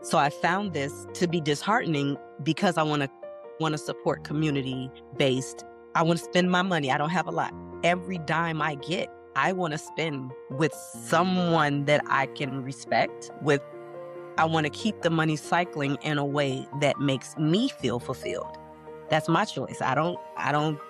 So I found this to be disheartening because I want to support community based. I want to spend my money. I don't have a lot. Every dime I get, I want to spend with someone that I can respect. I want to keep the money cycling in a way that makes me feel fulfilled. That's my choice. I don't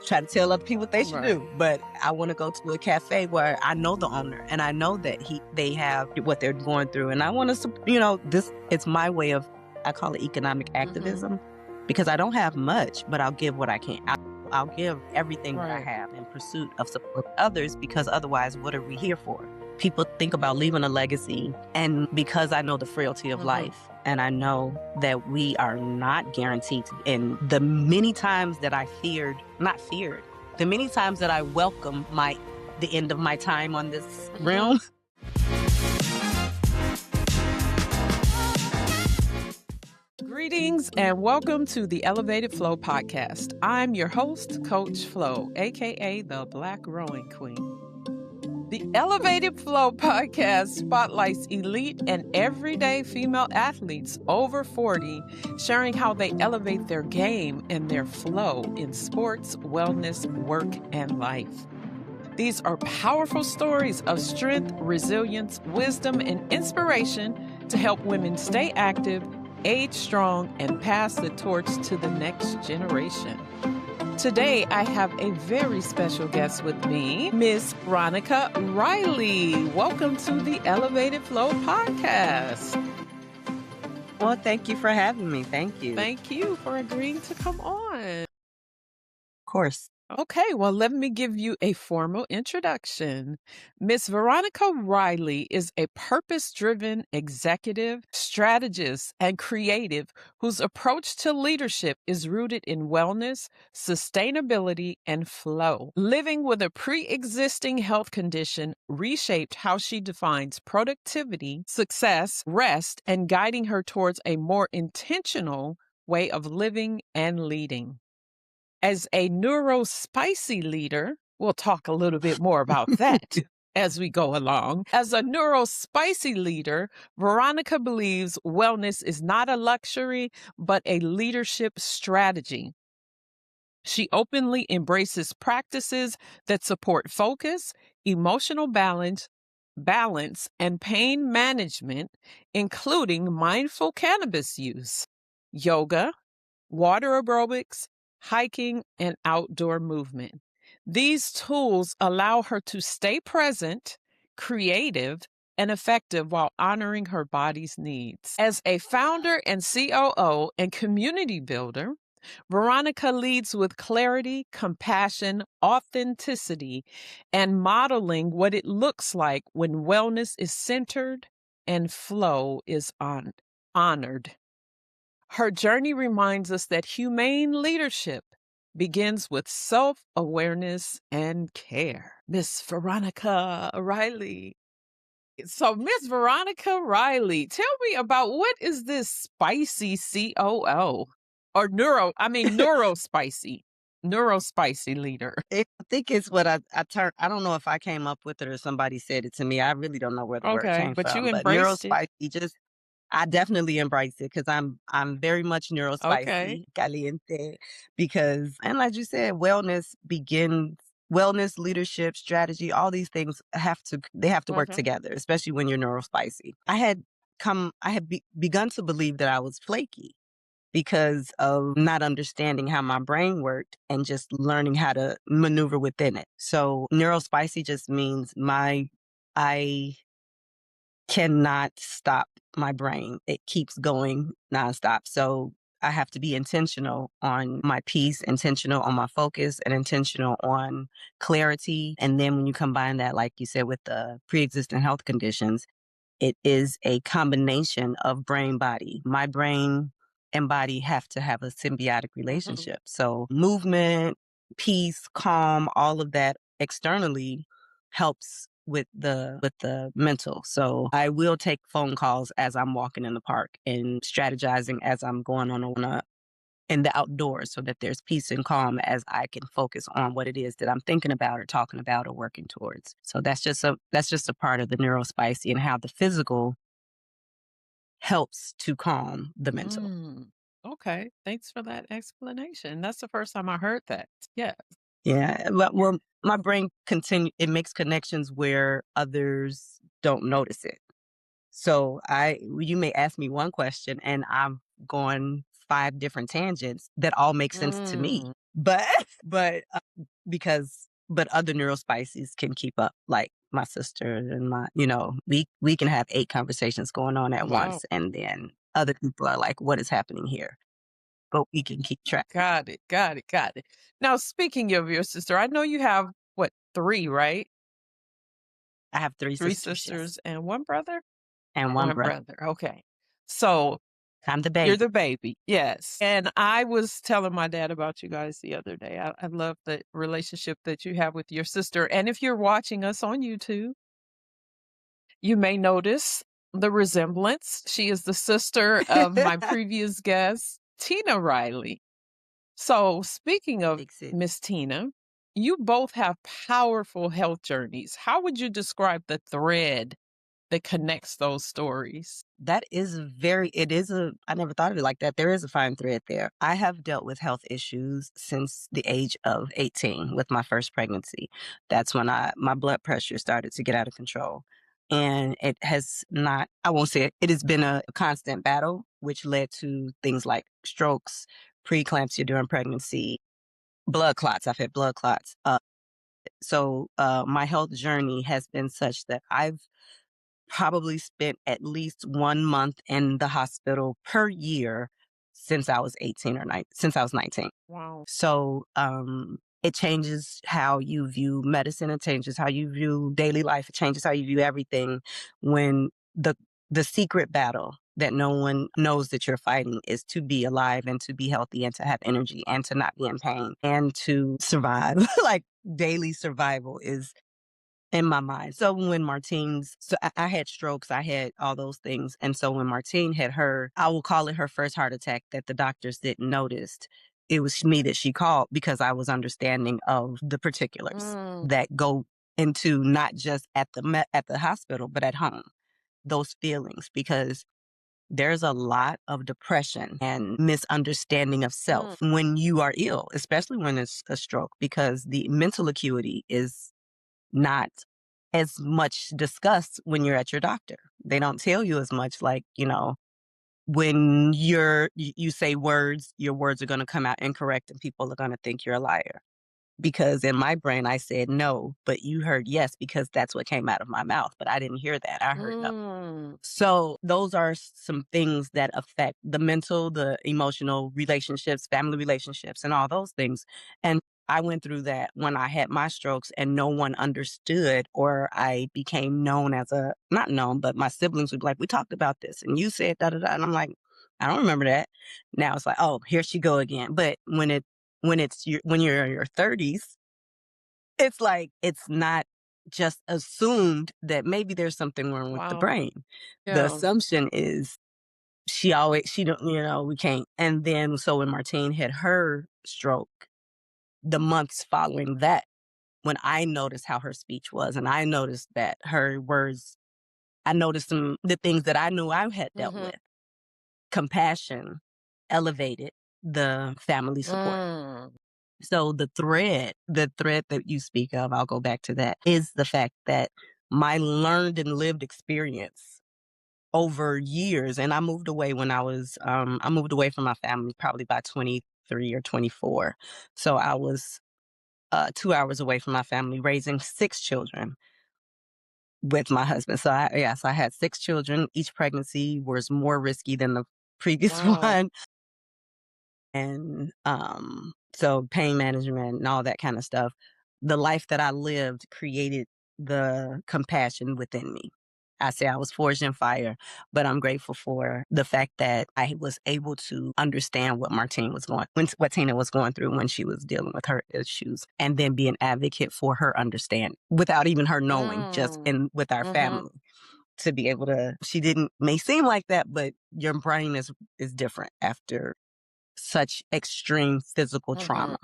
try to tell other people what they should do, but I want to go to a cafe where I know the owner and I know that they have what they're going through, and I want to, it's my way of, I call it economic activism, because I don't have much, but I'll give what I can. I'll give everything that I have in pursuit of supporting others, because otherwise, what are we here for? People think about leaving a legacy, and because I know the frailty of life, and I know that we are not guaranteed to, and the many times that the many times that I welcome the end of my time on this realm. Greetings and welcome to the Elevated Flow podcast. I'm your host, Coach Flo, aka the Black Rowing Queen. The Elevated Flow podcast spotlights elite and everyday female athletes over 40, sharing how they elevate their game and their flow in sports, wellness, work, and life. These are powerful stories of strength, resilience, wisdom, and inspiration to help women stay active, age strong, and pass the torch to the next generation. Today, I have a very special guest with me, Miss Veronica Riley. Welcome to the Elevated Flow podcast. Well, thank you for having me. Thank you. Thank you for agreeing to come on. Of course. Okay, well, let me give you a formal introduction. Miss Veronica Riley is a purpose-driven executive, strategist, and creative whose approach to leadership is rooted in wellness, sustainability, and flow. Living with a pre-existing health condition reshaped how she defines productivity, success, rest, and guiding her towards a more intentional way of living and leading. As a neurospicy leader, we'll talk a little bit more about that as we go along. As a neurospicy leader, Veronica believes wellness is not a luxury, but a leadership strategy. She openly embraces practices that support focus, emotional balance, and pain management, including mindful cannabis use, yoga, water aerobics, hiking, and outdoor movement. These tools allow her to stay present, creative, and effective while honoring her body's needs. As a founder and COO and community builder, Veronica leads with clarity, compassion, authenticity, and modeling what it looks like when wellness is centered and flow is honored. Her journey reminds us that humane leadership begins with self-awareness and care. Miss Veronica Riley. So, Miss Veronica Riley, tell me about what is this spicy COO or neurospicy leader? I think it's what I turned. I don't know if I came up with it or somebody said it to me. I really don't know where the word came but from. you But embraced it. neurospicy, I definitely embrace it because I'm very much neurospicy, caliente, because, and like you said, wellness, leadership, strategy, all these things have to work together, especially when you're neurospicy. I had begun to believe that I was flaky because of not understanding how my brain worked and just learning how to maneuver within it. So neurospicy just means I cannot stop my brain. It keeps going nonstop. So I have to be intentional on my peace, intentional on my focus, and intentional on clarity. And then when you combine that, like you said, with the pre-existing health conditions, it is a combination of brain body. My brain and body have to have a symbiotic relationship. So movement, peace, calm, all of that externally helps with the mental. So I will take phone calls as I'm walking in the park and strategizing as I'm going in the outdoors, so that there's peace and calm as I can focus on what it is that I'm thinking about or talking about or working towards. So that's just a part of the neurospicy and how the physical helps to calm the mental. Mm. Okay. Thanks for that explanation. That's the first time I heard that. Yeah. Yeah, well, my brain continue it makes connections where others don't notice it. So you may ask me one question and I'm going 5 different tangents that all make sense to me. Mm. But but, but other neurospices can keep up, like my sister and we can have 8 conversations going on at Wow. once, and then other people are like, "What is happening here?" But we can keep track. Got it. Got it. Got it. Now, speaking of your sister, I know you have what, three, right? I have 3 Three sisters, yes, sisters and one brother? and 1 One brother. brother. Okay. So I'm the you're baby. the baby. Yes. And I was telling my dad about you guys the other day. I love the relationship that you have with your sister. And if you're watching us on YouTube, you may notice the resemblance. She is the sister of my previous guest, Tina Riley. So, speaking of Big city. Miss Tina, you both have powerful health journeys. How would you describe the thread that connects those stories? That is very it is a I never thought of it like that. There is a fine thread there. I have dealt with health issues since the age of 18 with my first pregnancy. That's when my blood pressure started to get out of control. And it has not I won't say it has been a constant battle, which led to things like strokes, preeclampsia during pregnancy, blood clots. I've had blood clots. My health journey has been such that I've probably spent at least 1 month in the hospital per year since I was 18 or 9 since I was 19. Wow. It changes how you view medicine, it changes how you view daily life, it changes how you view everything when the the secret battle that no one knows that you're fighting is to be alive and to be healthy and to have energy and to not be in pain and to survive. Like, daily survival is in my mind. I had strokes, I had all those things. And so when Martine had I will call it her first heart attack that the doctors didn't notice. It was me that she called because I was understanding of the particulars Mm, that go into not just at the hospital, but at home. Those feelings, because there's a lot of depression and misunderstanding of mm, self when you are ill, especially when it's a stroke, because the mental acuity is not as much discussed when you're at your doctor. They don't tell you as much, like, when you say words, your words are going to come out incorrect and people are going to think you're a liar. Because in my brain I said no, but you heard yes because that's what came out of my mouth, but I didn't hear that. I heard no. mm, So those are some things that affect the mental, the emotional relationships, family relationships, and all those things. And I went through that when I had my strokes and no one understood, or I became known as not known, but my siblings would be like, we talked about this and you said da da da. And I'm like, I don't remember that. Now it's like, oh, here she go again. But when you're in your 30s, it's like it's not just assumed that maybe there's something wrong with the wow. brain. The Yeah. assumption is she don't, we can't. And then so when Martine had her stroke, the months following that, when I noticed how her speech was and I noticed that her words, I noticed the things that I knew I had dealt Mhm. with. Compassion elevated the family support. Mm, So the thread that you speak of, I'll go back to that, is the fact that my learned and lived experience over years, and I moved away from my family probably by 23 or 24. So I was 2 hours away from my family raising 6 children with my husband. So I had 6 children. Each pregnancy was more risky than the previous wow. one. And so pain management and all that kind of stuff. The life that I lived created the compassion within me. I say I was forged in fire, but I'm grateful for the fact that I was able to understand what Tina was going through when she was dealing with her issues, and then be an advocate for her understanding without even her knowing, just Mm, in with our mhm, family, to be able to. She didn't may seem like that, but your brain is different after such extreme physical mhm. trauma.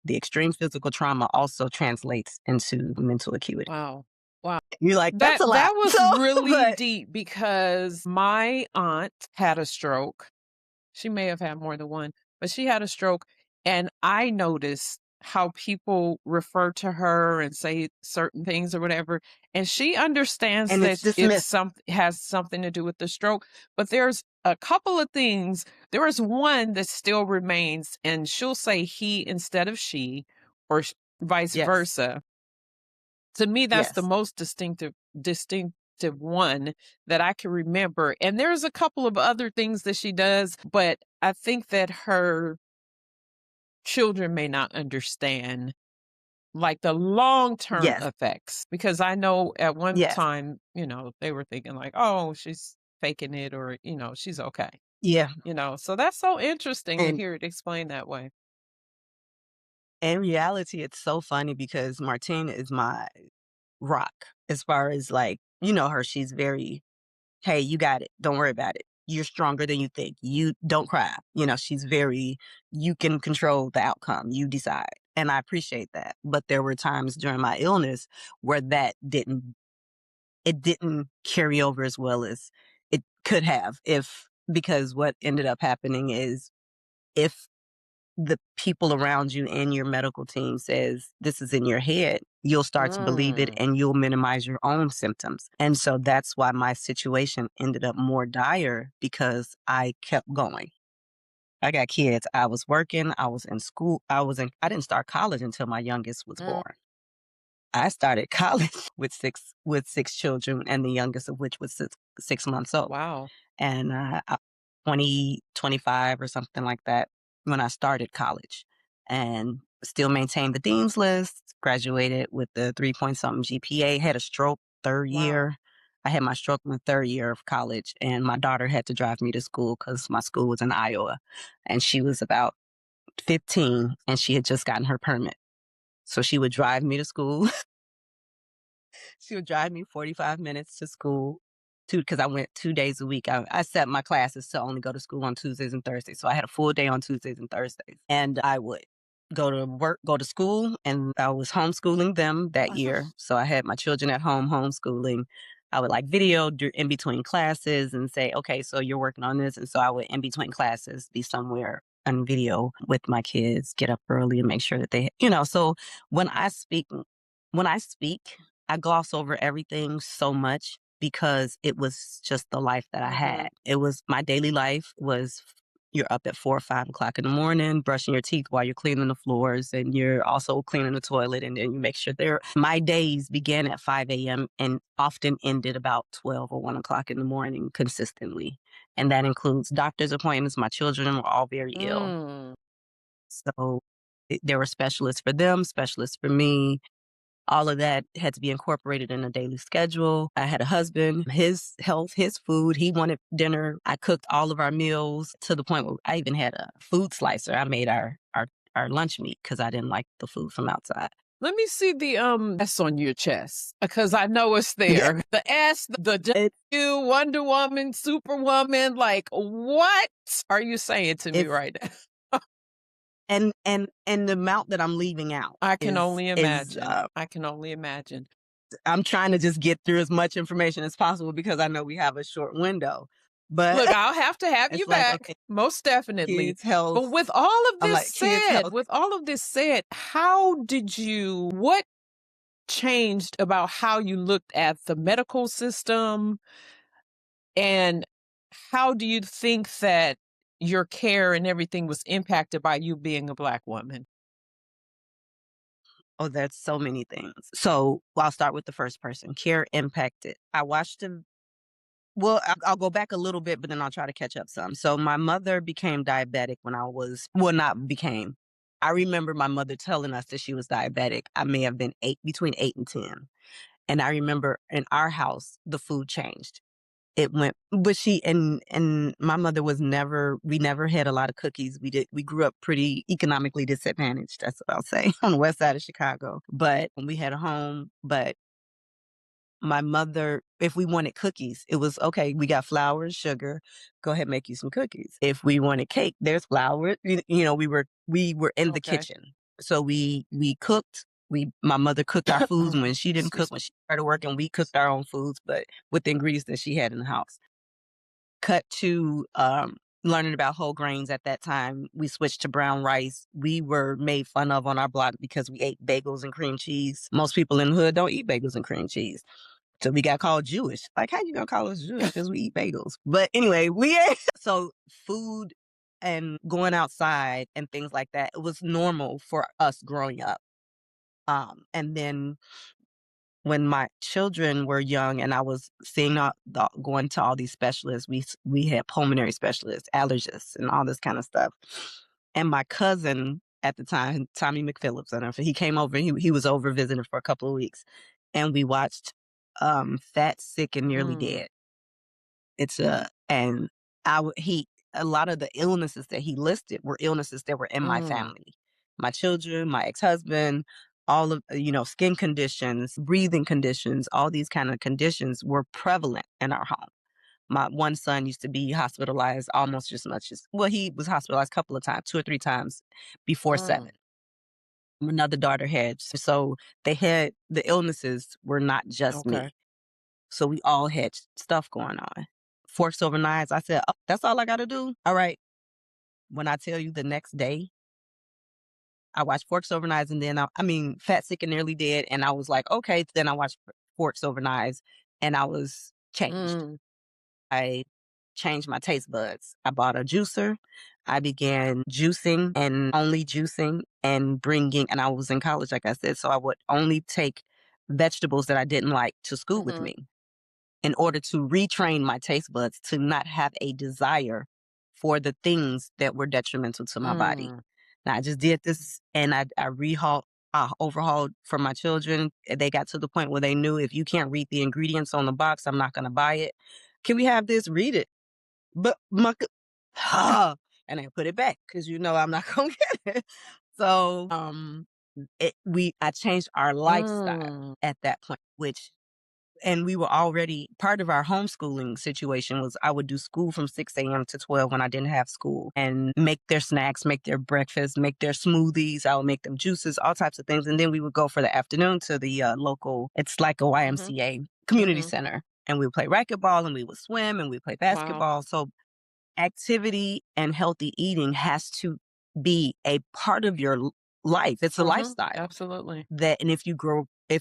The extreme physical trauma also translates into mental acuity. Wow. Wow. You're like, that's That a lot. that was So, really but deep because my aunt had a stroke. She may have had more than one, but she had a stroke, and I noticed how people refer to her and say certain things or whatever, and she understands and that it's dismissed. has something to do with the stroke, but there's a couple of things. There is one that still remains, and she'll say he instead of she, or vice Yes. versa. To me, that's the Yes. most distinctive one that I can remember. And there's a couple of other things that she does, but I think that her children may not understand like the long-term Yes. effects because I know at one Yes. time, they were thinking like, "Oh, she's faking it," or, "She's okay." Yeah. So that's so interesting to And hear it explained that way. in reality, it's so funny because Martine is my rock as far as like, you know her, she's very, hey, you got it. Don't worry about it. You're stronger than you think. You don't cry. She's very, you can control the outcome. You decide. And I appreciate that. But there were times during my illness where it didn't carry over as well as it could have because what ended up happening is if the people around you and your medical team says this is in your head, you'll start to believe it Mm. and you'll minimize your own symptoms. And so that's why my situation ended up more dire because I kept going. I got kids. I was working. I was in school. I didn't start college until my youngest was Mm. born. I started college with six children, and the youngest of which was 6 months old. Wow. And 20, 25 or something like that when I started college, and still maintained the dean's list. Graduated with the 3 point something GPA. Had a stroke third Wow. year. I had my stroke in the third year of college, and my daughter had to drive me to school because my school was in Iowa, and she was about 15, and she had just gotten her permit. So she would drive me to school. She would drive me 45 minutes to school because I went 2 days a week. I set my classes to only go to school on Tuesdays and Thursdays. So I had a full day on Tuesdays and Thursdays. And I would go to work, go to school, and I was homeschooling them that year. So I had my children at home homeschooling. I would like video in between classes and say, okay, so you're working on this. And so I would, in between classes, be somewhere on video with my kids, get up early and make sure that so when I speak, when I speak, I gloss over everything so much because it was just the life that I Mhm. had. It was my daily life was you're up at 4 or 5 o'clock in the morning, brushing your teeth while you're cleaning the floors, and you're also cleaning the toilet, and then you make sure they're. My days began at 5 a.m. and often ended about 12 or 1 o'clock in the morning consistently. And that includes doctor's appointments. My children were all very ill. Mm. So there were specialists for them, specialists for me. All of that had to be incorporated in a daily schedule. I had a husband, his health, his food. He wanted dinner. I cooked all of our meals to the point where I even had a food slicer. I made our lunch meat because I didn't like the food from outside. Let me see the S on your chest because I know it's Yeah, there. The S, the it, W, Wonder Woman, Superwoman. Like, what are you saying to me it's right now? and the amount that I'm leaving out I can is only is imagine. I can only imagine. I'm trying to just get through as much information as possible because I know we have a short window. But Look, I'll have to have you it's like, back, okay, most definitely. kids' health. But with all of I'm this like, kids' said, health. with all of this said, what changed about how you looked at the medical system? And how do you think that your care and everything was impacted by you being a Black woman? Oh, that's so many things. So I'll start with the first person. Care impacted. I watched him. Well, I'll go back a little bit, but then I'll try to catch up some. So my mother became diabetic when I was, well, not became. I remember my mother telling us that she was diabetic. I may have been between 8 and 10. And I remember in our house, the food changed. It went, but and my mother was we never had a lot of cookies. We grew up pretty economically disadvantaged. That's what I'll say on the west side of Chicago. But we had a home, but my mother, if we wanted cookies, it was okay. We got flour and sugar. Go ahead, make you some cookies. If we wanted cake, there's flour. We were in the Okay. kitchen, so we cooked. My mother cooked our foods when she didn't cook, Excuse when she started working, we cooked our own foods, but with the ingredients that she had in the house. Cut to learning about whole grains at that time. We switched to brown rice. We were made fun of on our block because we ate bagels and cream cheese. Most people in the hood don't eat bagels and cream cheese. So we got called Jewish. Like, how you gonna call us Jewish because we eat bagels? But anyway, we ate. So food and going outside and things like that, it was normal for us growing up. And then when my children were young and I was seeing going to all these specialists, we had pulmonary specialists, allergists, and all this kind of stuff. And my cousin at the time, Tommy McPhillips, I don't know if he came over. He was over visiting for a couple of weeks, and we watched Fat, Sick, and Nearly Mm, Dead. It's and he a lot of the illnesses that he listed were illnesses that were in my mm, family. My children, my ex-husband, all of skin conditions, breathing conditions, all these kind of conditions were prevalent in our home. My one son used to be hospitalized almost as much as he was hospitalized a couple of times, 2 or 3 times before mm. 7. Another daughter had. So they had the illnesses were not just Okay. me. So we all had stuff going on. Forks over knives. I said, "Oh, that's all I got to do." All right. When I tell you the next day, I watched Forks Over Knives, and then I mean, Fat, Sick, and Nearly Dead, and I was like, okay. Then I watched Forks Over Knives, and I was changed. Mm, I changed my taste buds. I bought a juicer. I began juicing and only juicing and bringing, and I was in college, like I said, so I would only take vegetables that I didn't like to school with mhm, me in order to retrain my taste buds to not have a desire for the things that were detrimental to my body. mm. Now, I just did this and I overhauled for my children. They got to the point where they knew if you can't read the ingredients on the box, I'm not going to buy it. Can we have this? Read it. But and I put it back because I'm not going to get it. So, I changed our lifestyle Mm, at that point, which and we were already part of our homeschooling situation was I would do school from 6 a.m. to 12 when I didn't have school and make their snacks, make their breakfast, make their smoothies. I would make them juices, all types of things. And then we would go for the afternoon to the local, it's like a mhm, YMCA community mhm. center. And we would play racquetball and we would swim and we play Wow. basketball. So activity and healthy eating has to be a part of your life. It's a Mhm. lifestyle Absolutely. and if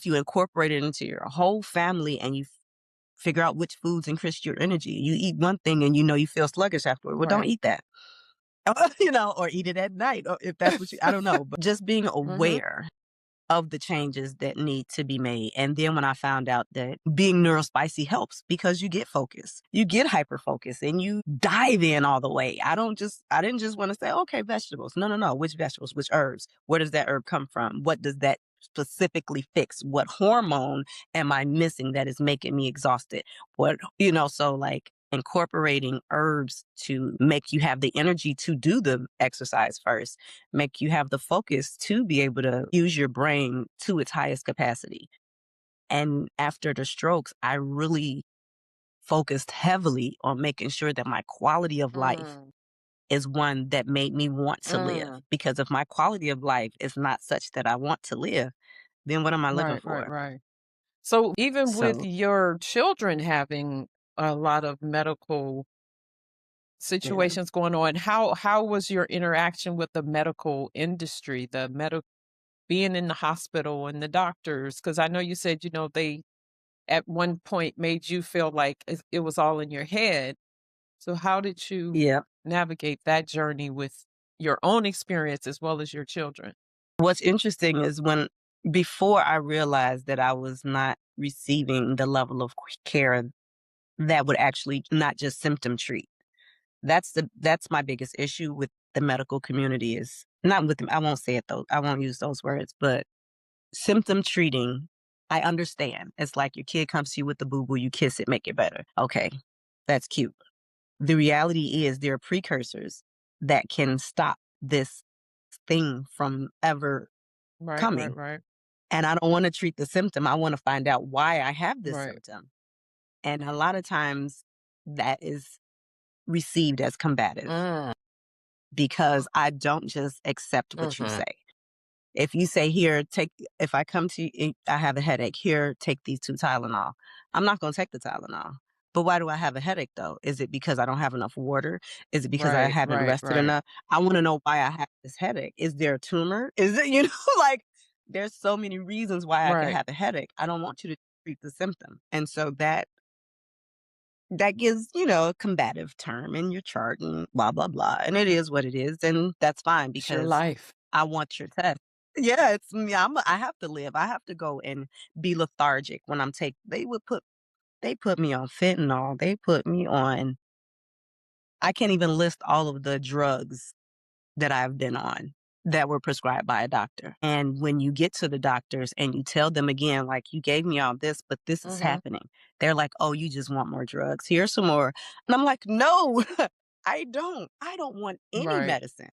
you incorporate it into your whole family and you figure out which foods increase your energy. You eat one thing and you feel sluggish afterward. Well, don't Right. eat that. Or eat it at night, or if that's what I don't know. But just being Mhm. aware of the changes that need to be made. And then when I found out that being neurospicy helps because you get focused, you get hyper focused and you dive in all the way. I didn't just want to say, okay, vegetables. No, no, no. Which vegetables, which herbs? Where does that herb come from? What does that specifically fix? What hormone am I missing that is making me exhausted? So like incorporating herbs to make you have the energy to do the exercise first, make you have the focus to be able to use your brain to its highest capacity. And after the strokes, I really focused heavily on making sure that my quality of life Mm, is one that made me want to live. mm. Because if my quality of life is not such that I want to live, then what am I living Right, right, for? right. So even with So, your children having a lot of medical yeah. situations going on, how was your interaction with the medical industry, being in the hospital and the doctors? Because I know you said, they at one point made you feel like it was all in your head. So how did you Yeah. navigate that journey with your own experience as well as your children? What's interesting is before I realized that I was not receiving the level of care that would actually not just symptom treat. That's my biggest issue with the medical community is not with them. I won't say it though. I won't use those words, but symptom treating, I understand. It's like your kid comes to you with the boo boo, you kiss it, make it better. Okay, that's cute. The reality is there are precursors that can stop this thing from ever Right, right, coming. right, And I don't want to treat the symptom. I want to find out why I have this right. symptom. And a lot of times that is received as combative Mm, because I don't just accept what you mhm. say. If you say, here, if I come to you, I have a headache, here, take these 2 Tylenol. I'm not going to take the Tylenol. But why do I have a headache though? Is it because I don't have enough water? Is it because I Right, haven't right, rested right, enough? I want to know why I have this headache. Is there a tumor? Is it, like there's so many reasons why I could right. have a headache. I don't want you to treat the symptom. And so that gives, a combative term in your chart and blah, blah, blah. And it is what it is. And that's fine It's your because life. I want your test. Yeah, it's me. I have to live. I have to go and be lethargic when they put me on fentanyl. They put me on, I can't even list all of the drugs that I've been on that were prescribed by a doctor. And when you get to the doctors and you tell them again, like, you gave me all this, but this is Mhm. happening. They're like, oh, you just want more drugs. Here's some more. And I'm like, no, I don't. I don't want any Right, medicine.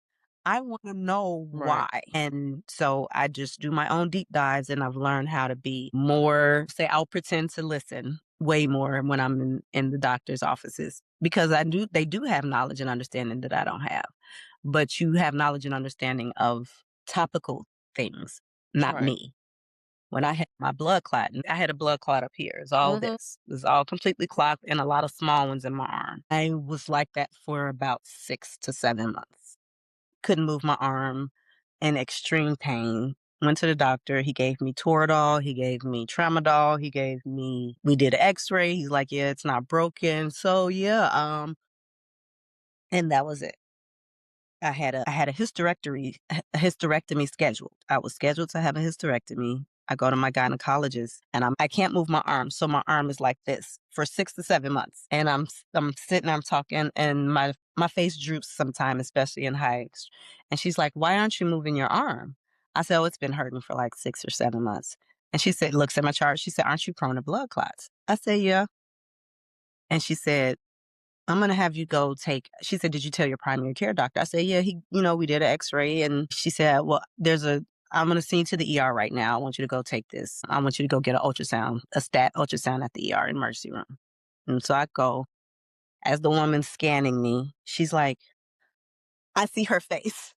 I want to know right, why. And so I just do my own deep dives and I've learned how to be more, say, I'll pretend to listen way more when I'm in the doctor's offices because they do have knowledge and understanding that I don't have, but you have knowledge and understanding of topical things, not right. me. When I had my blood clot, and I had a blood clot up here. It's all Mhm. this. It's all completely clogged and a lot of small ones in my arm. I was like that for about 6 to 7 months. Couldn't move my arm, in extreme pain. Went to the doctor. He gave me Toradol. He gave me Tramadol. We did an x-ray. He's like, yeah, it's not broken. So yeah, and that was it. I had a hysterectomy scheduled. I was scheduled to have a hysterectomy. I go to my gynecologist and I can't move my arm. So my arm is like this for 6 to 7 months. And I'm sitting, I'm talking, and my face droops sometimes, especially in heights. And she's like, why aren't you moving your arm? I said, oh, it's been hurting for like 6 or 7 months. And she said, looks at my chart. She said, aren't you prone to blood clots? I said, yeah. And she said, I'm gonna have you go she said, did you tell your primary care doctor? I said, yeah, we did an x-ray. And she said, well, I'm gonna send you to the ER right now. I want you to go take this. I want you to go get an ultrasound, a stat ultrasound at the ER emergency room. And so I go, as the woman scanning me, she's like, I see her face.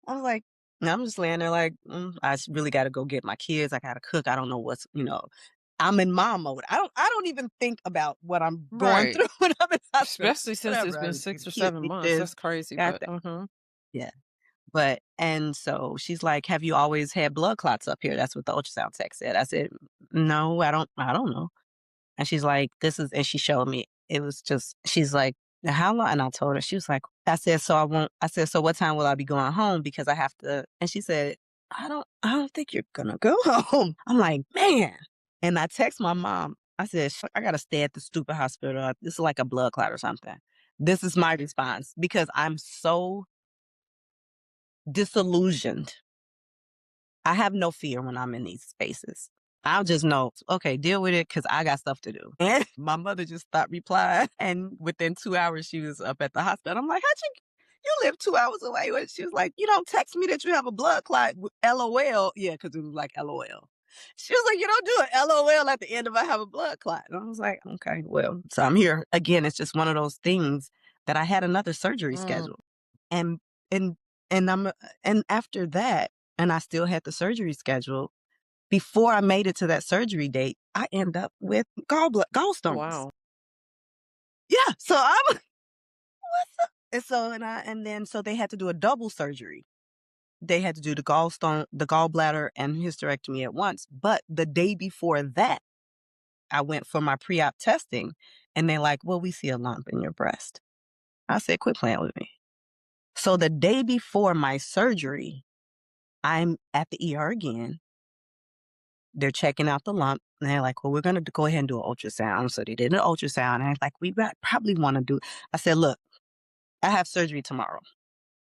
I was like, and I'm just laying there like, really got to go get my kids. I got to cook. I don't know I'm in mom mode. I don't even think about what I'm going Right. through when I'm in the hospital. Especially since it's Whatever. I been just get 6 the or kids 7 eat months. this. That's crazy, Got but that. Yeah. And so she's like, have you always had blood clots up here? That's what the ultrasound tech said. I said, no, I don't know. And she's like, and she showed me. It was just, she's like, how long? And I told her, she was like, I said, so what time will I be going home? Because I have to. And she said, I don't think you're going to go home. I'm like, man. And I text my mom. I said, I got to stay at the stupid hospital. This is like a blood clot or something. This is my response because I'm so disillusioned. I have no fear when I'm in these spaces. I'll just know, okay, deal with it because I got stuff to do. And my mother just stopped replying. And within 2 hours, she was up at the hospital. I'm like, you live 2 hours away? She was like, you don't text me that you have a blood clot. LOL. Yeah, because it was like LOL. She was like, you don't do an LOL at the end of I have a blood clot. And I was like, okay, well, so I'm here. Again, it's just one of those things that I had another surgery mm, scheduled. And, and, and after that, and I still had the surgery scheduled. Before I made it to that surgery date, I end up with gallstones. wow. Yeah, so I'm what's up? And so they had to do a double surgery. They had to do the gallbladder, and hysterectomy at once. But the day before that, I went for my pre-op testing, and they're like, "Well, we see a lump in your breast." I said, "Quit playing with me." So the day before my surgery, I'm at the ER again. They're checking out the lump. And they're like, well, we're going to go ahead and do an ultrasound. So they did an ultrasound. And I was like, probably want to do. I said, look, I have surgery tomorrow.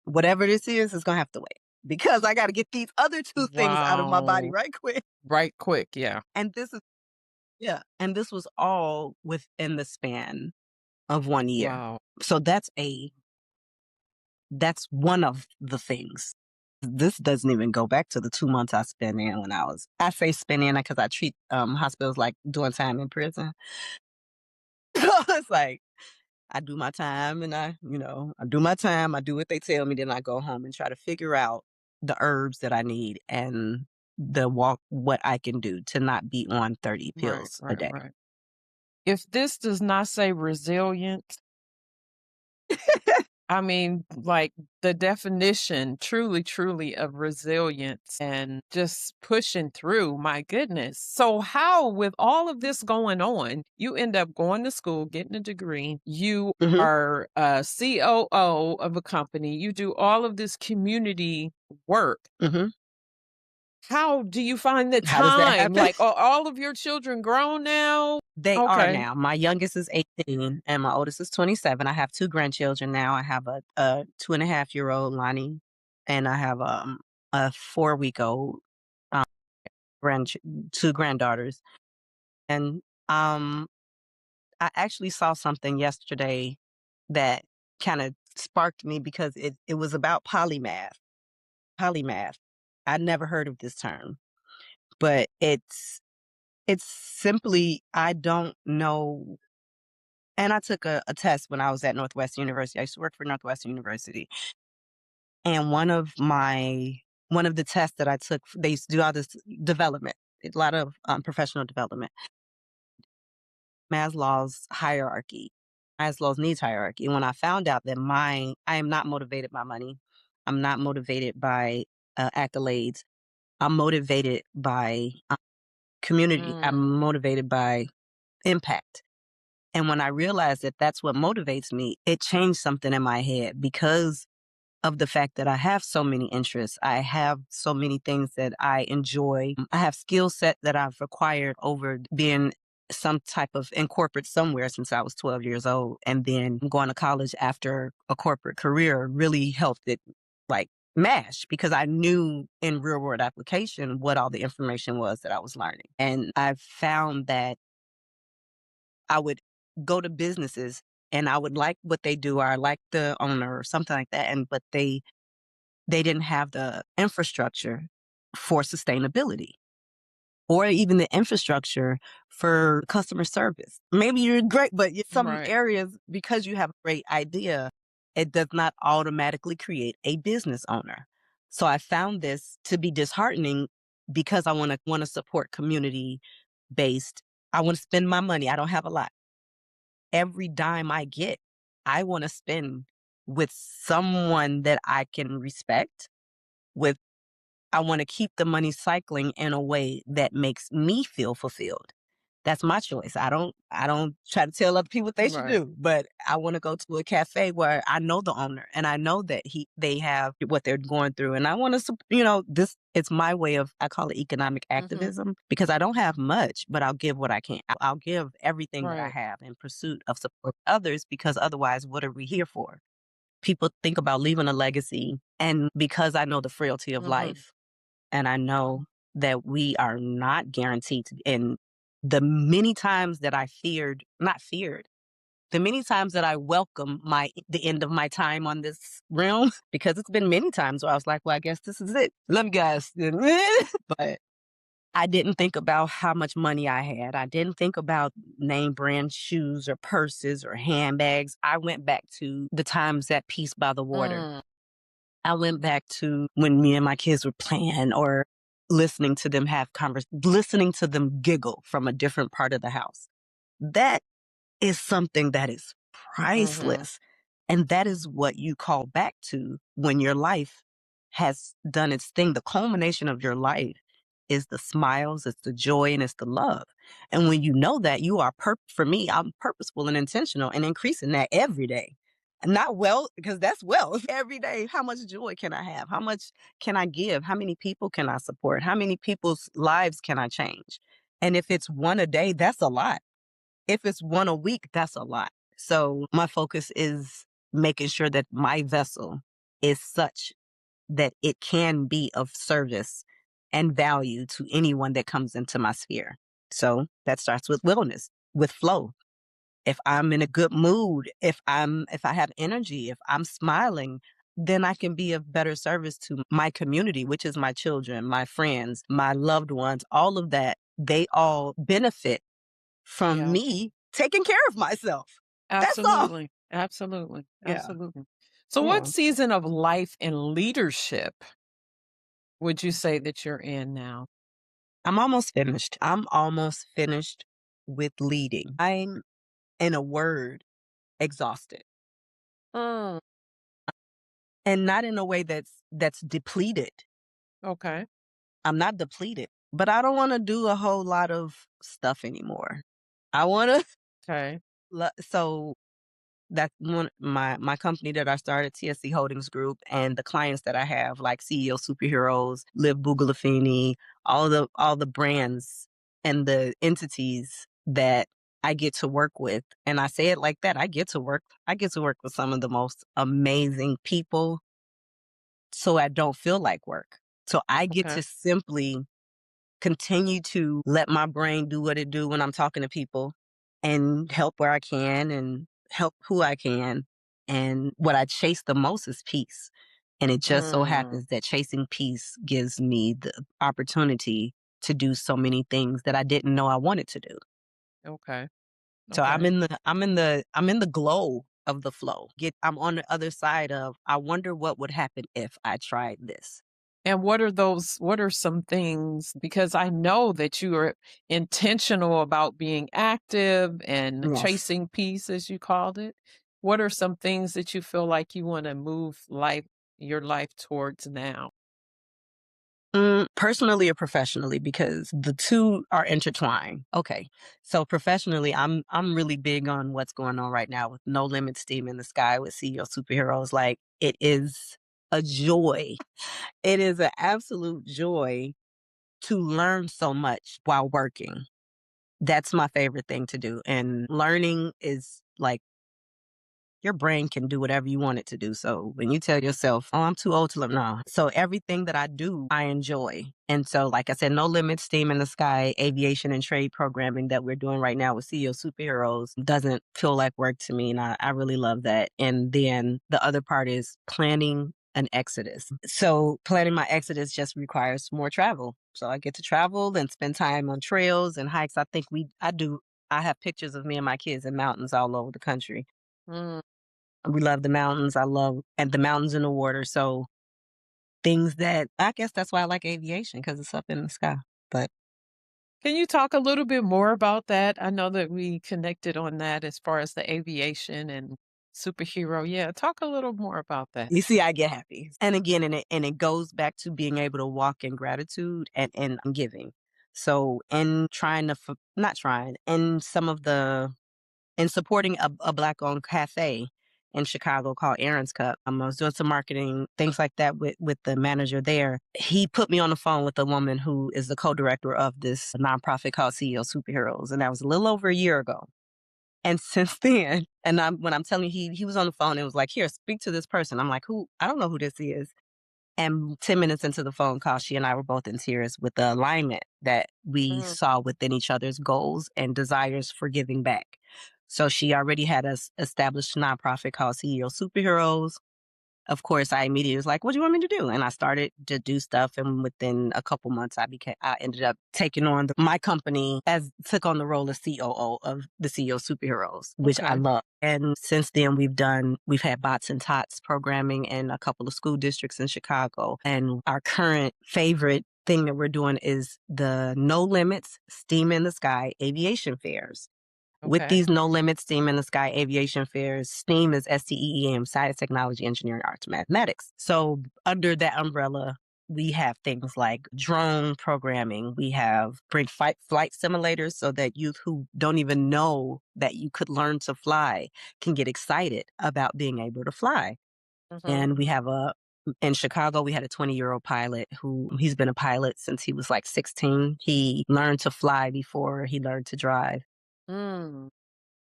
Whatever this is going to have to wait because I got to get these other two things out of my body Wow. right quick. Right quick, yeah. And yeah. And this was all within the span of 1 year. Wow. So that's one of the things. This doesn't even go back to the 2 months I spent in I say spend in because I treat hospitals like doing time in prison. So it's like I do my time and I do my time, I do what they tell me, then I go home and try to figure out the herbs that I need and the walk what I can do to not be on 30 Right, pills a right, day. right. If this does not say resilience, I mean, like the definition truly, truly of resilience and just pushing through, my goodness. So, how, with all of this going on, you end up going to school, getting a degree, you Mhm, are a COO of a company, you do all of this community work. mhm. How do you find the How does that time? happen? Like, are all of your children grown now? They are Okay. now. My youngest is 18 and my oldest is 27. I have 2 grandchildren now. I have a 2.5-year-old, Lonnie, and I have, a 4-week-old, um, grandch 2 granddaughters. And, um, I actually saw something yesterday that kinda sparked me because it was about polymath. Polymath. I'd never heard of this term, but it's simply I don't know. And I took a test when I was at Northwestern University. I used to work for Northwestern University. And one of the tests that I took, they used to do all this development, a lot of professional development, Maslow's hierarchy, Maslow's needs hierarchy. And when I found out that I am not motivated by money, I'm not motivated by accolades, I'm motivated by community, Mm, I'm motivated by impact. And when I realized that that's what motivates me, it changed something in my head because of the fact that I have so many interests. I have so many things that I enjoy. I have skill set that I've acquired over being some type of in corporate somewhere since I was 12 years old. And then going to college after a corporate career really helped it like mash because I knew in real world application what all the information was that I was learning. And I found that I would go to businesses and I would like what they do or I like the owner or something like that. And but they didn't have the infrastructure for sustainability or even the infrastructure for customer service. Maybe you're great, but some right. areas, because you have a great idea, it does not automatically create a business owner. So I found this to be disheartening because I want to support community based. I want to spend my money. I don't have a lot. Every dime I get, I want to spend with someone that I can respect with. I wanna keep the money cycling in a way that makes me feel fulfilled. That's my choice. I don't try to tell other people what they should Right. do, but I wanna go to a cafe where I know the owner and I know that they have what they're going through, and I wanna this it's my way of I call it economic Mhm. activism because I don't have much, but I'll give what I can. I'll give everything that I Right. have in pursuit of support others because otherwise, what are we here for? People think about leaving a legacy, and because I know the frailty of Mhm. life and I know that we are not guaranteed to, and the many times that I feared, not feared, the many times that I welcome the end of my time on this realm, because it's been many times where I was like, well, I guess this is it. Let me guess. But I didn't think about how much money I had. I didn't think about name brand shoes or purses or handbags. I went back to the times at Peace by the Water. Mm. I went back to when me and my kids were playing or listening to them listening to them giggle from a different part of the house. That is something that is Mhm. priceless. And that is what you call back to when your life has done its thing. The culmination of your life is the smiles, it's the joy, and it's the love. And when you know that, you are for me, I'm purposeful and intentional and increasing that every day. Not wealth, because that's wealth. Every day, how much joy can I have? How much can I give? How many people can I support? How many people's lives can I change? And if it's one a day, that's a lot. If it's one a week, that's a lot. So my focus is making sure that my vessel is such that it can be of service and value to anyone that comes into my sphere. So that starts with wellness, with flow. If I'm in a good mood, if I have energy, if I'm smiling, then I can be of better service to my community, which is my children, my friends, my loved ones, all of that. They all benefit from Yeah. me taking care of myself. That's all. Absolutely. Absolutely. Yeah. Absolutely. So what Yeah. season of life and leadership would you say that you're in now? I'm almost finished. I'm almost finished with leading. I'm, in a word, exhausted. Mm, And not in a way that's depleted. okay. I'm not depleted, but I don't wanna do a whole lot of stuff anymore. I wanna Okay. so that's one my company that I started, TSC Holdings Group, and the clients that I have, like CEO Superheroes, Liv Bugalafini, all the brands and the entities that I get to work with. And I say it like that, I get to work with some of the most amazing people, so I don't feel like work. So I get Okay. to simply continue to let my brain do what it do when I'm talking to people and help where I can and help who I can. And what I chase the most is peace. And it just so Mm, happens that chasing peace gives me the opportunity to do so many things that I didn't know I wanted to do. okay. So I'm Okay. in the I'm in the glow of the flow. I'm on the other side of I wonder what would happen if I tried this. And what are some things, because I know that you are intentional about being active and Yes. chasing peace, as you called it. What are some things that you feel like you wanna move your life towards now? Personally or professionally, because the two are intertwined. Okay, so professionally, I'm really big on what's going on right now with No Limit Steam in the Sky with CEO Superheroes. Like it is a joy. It is an absolute joy to learn so much while working. That's my favorite thing to do, and learning is like your brain can do whatever you want it to do. So when you tell yourself, "Oh, I'm too old to learn," no. So everything that I do, I enjoy. And so, like I said, No Limits, Steam in the Sky, aviation and trade programming that we're doing right now with CEO Superheroes doesn't feel like work to me. And I really love that. And then the other part is planning an exodus. So planning my exodus just requires more travel. So I get to travel and spend time on trails and hikes. I have pictures of me and my kids in mountains all over the country. Mm. We love the mountains. I love and the mountains and the water. So things that I guess that's why I like aviation because it's up in the sky. But Can you talk a little bit more about that? I know that we connected on that as far as the aviation and superhero. Yeah, talk a little more about that. you see, I get happy. And again, and it goes back to being able to walk in gratitude and giving. So in trying to not trying, in some of the and supporting a Black-owned cafe in Chicago called Aaron's Cup. I was doing some marketing, things like that with the manager there. He put me on the phone with a woman who is the co-director of this nonprofit called CEO Superheroes, and that was a little over a year ago. And since then, when I'm telling you, he was on the phone and was like, "Here, speak to this person." I'm like, "Who? I don't know who this is." And 10 minutes into the phone call, she and I were both in tears with the alignment that we Mm, saw within each other's goals and desires for giving back. So she already had us established a nonprofit called CEO Superheroes. Of course, I immediately was like, "What do you want me to do?" And I started to do stuff, and within a couple months, I ended up taking on my company as took on the role of COO of the CEO Superheroes, which I okay. love. And since then, we've had bots and tots programming in a couple of school districts in Chicago, and our current favorite thing that we're doing is the No Limits Steam in the Sky aviation fairs. With Okay. these No Limits STEAM in the Sky aviation fairs, STEAM is STEAM, Science, Technology, Engineering, Arts, Mathematics. So under that umbrella, we have things like drone programming. We have bring flight simulators so that youth who don't even know that you could learn to fly can get excited about being able to fly. Mhm. And we have in Chicago, we had a 20-year-old pilot who he's been a pilot since he was like 16. He learned to fly before he learned to drive. Mm,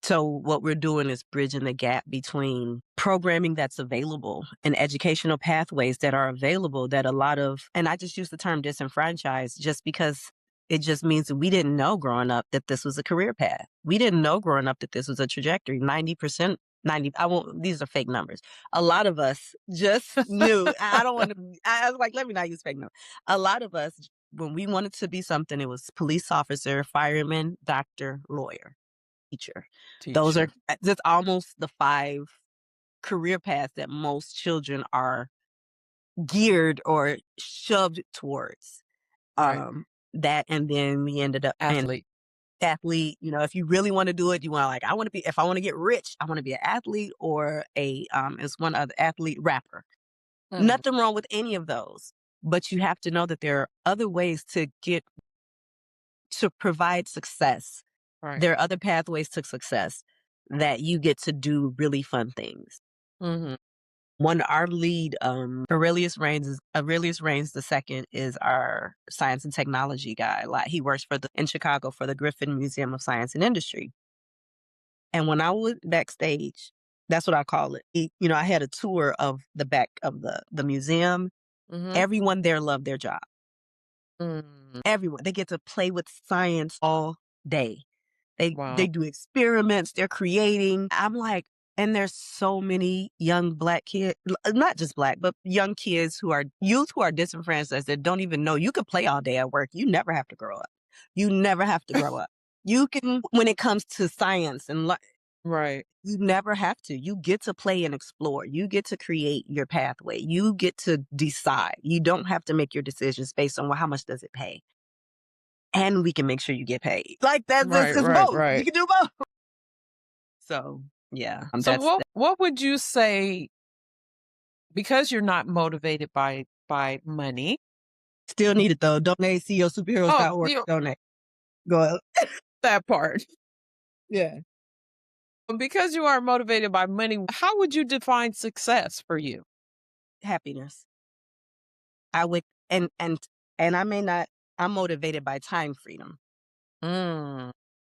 So what we're doing is bridging the gap between programming that's available and educational pathways that are available that a lot of, and I just use the term disenfranchised just because it just means that we didn't know growing up that this was a career path. We didn't know growing up that this was a trajectory. 90%, 90, I won't, these are fake numbers. A lot of us just knew, I don't want to, I was like, let me not use fake numbers. A lot of us, when we wanted to be something, it was police officer, fireman, doctor, lawyer, teacher. Those are teacher. that's almost the 5 career paths that most children are geared or shoved towards Right. that. And then we ended up in Athlete. athlete. If you really want to do it, you want to like, I want to be, if I want to get rich, I want to be an athlete or it's one other athlete rapper. Mhm. Nothing wrong with any of those. But you have to know that there are other ways to provide success. Right. There are other pathways to success that you get to do really fun things. Mhm. One, our lead, Aurelius Reigns the second is our science and technology guy. Like he works in Chicago for the Griffin Museum of Science and Industry. And when I was backstage, that's what I call it. I had a tour of the back of the museum. Mhm. Everyone there loved their job. Mm. Everyone. They get to play with science all day. They Wow. do experiments, they're creating. I'm like, and there's so many young Black kids, not just Black, but young kids who are youth who are disenfranchised that don't even know you could play all day at work. You never have to grow up. You never have to grow up. You can, when it comes to science and Right. you never have to. You get to play and explore. You get to create your pathway. You get to decide. You don't have to make your decisions based on, well, how much does it pay? And we can make sure you get paid. Like that's Right, it's right, both. You right. can do both. So yeah, So that's what would you say, because you're not motivated by money. still needed though. Donate, see your Oh, superheroes.org. you Donate. Go ahead. that part. Yeah. Because you are motivated by money, how would you define success for you? Happiness. I would and I may not, I'm motivated by time freedom. Mm,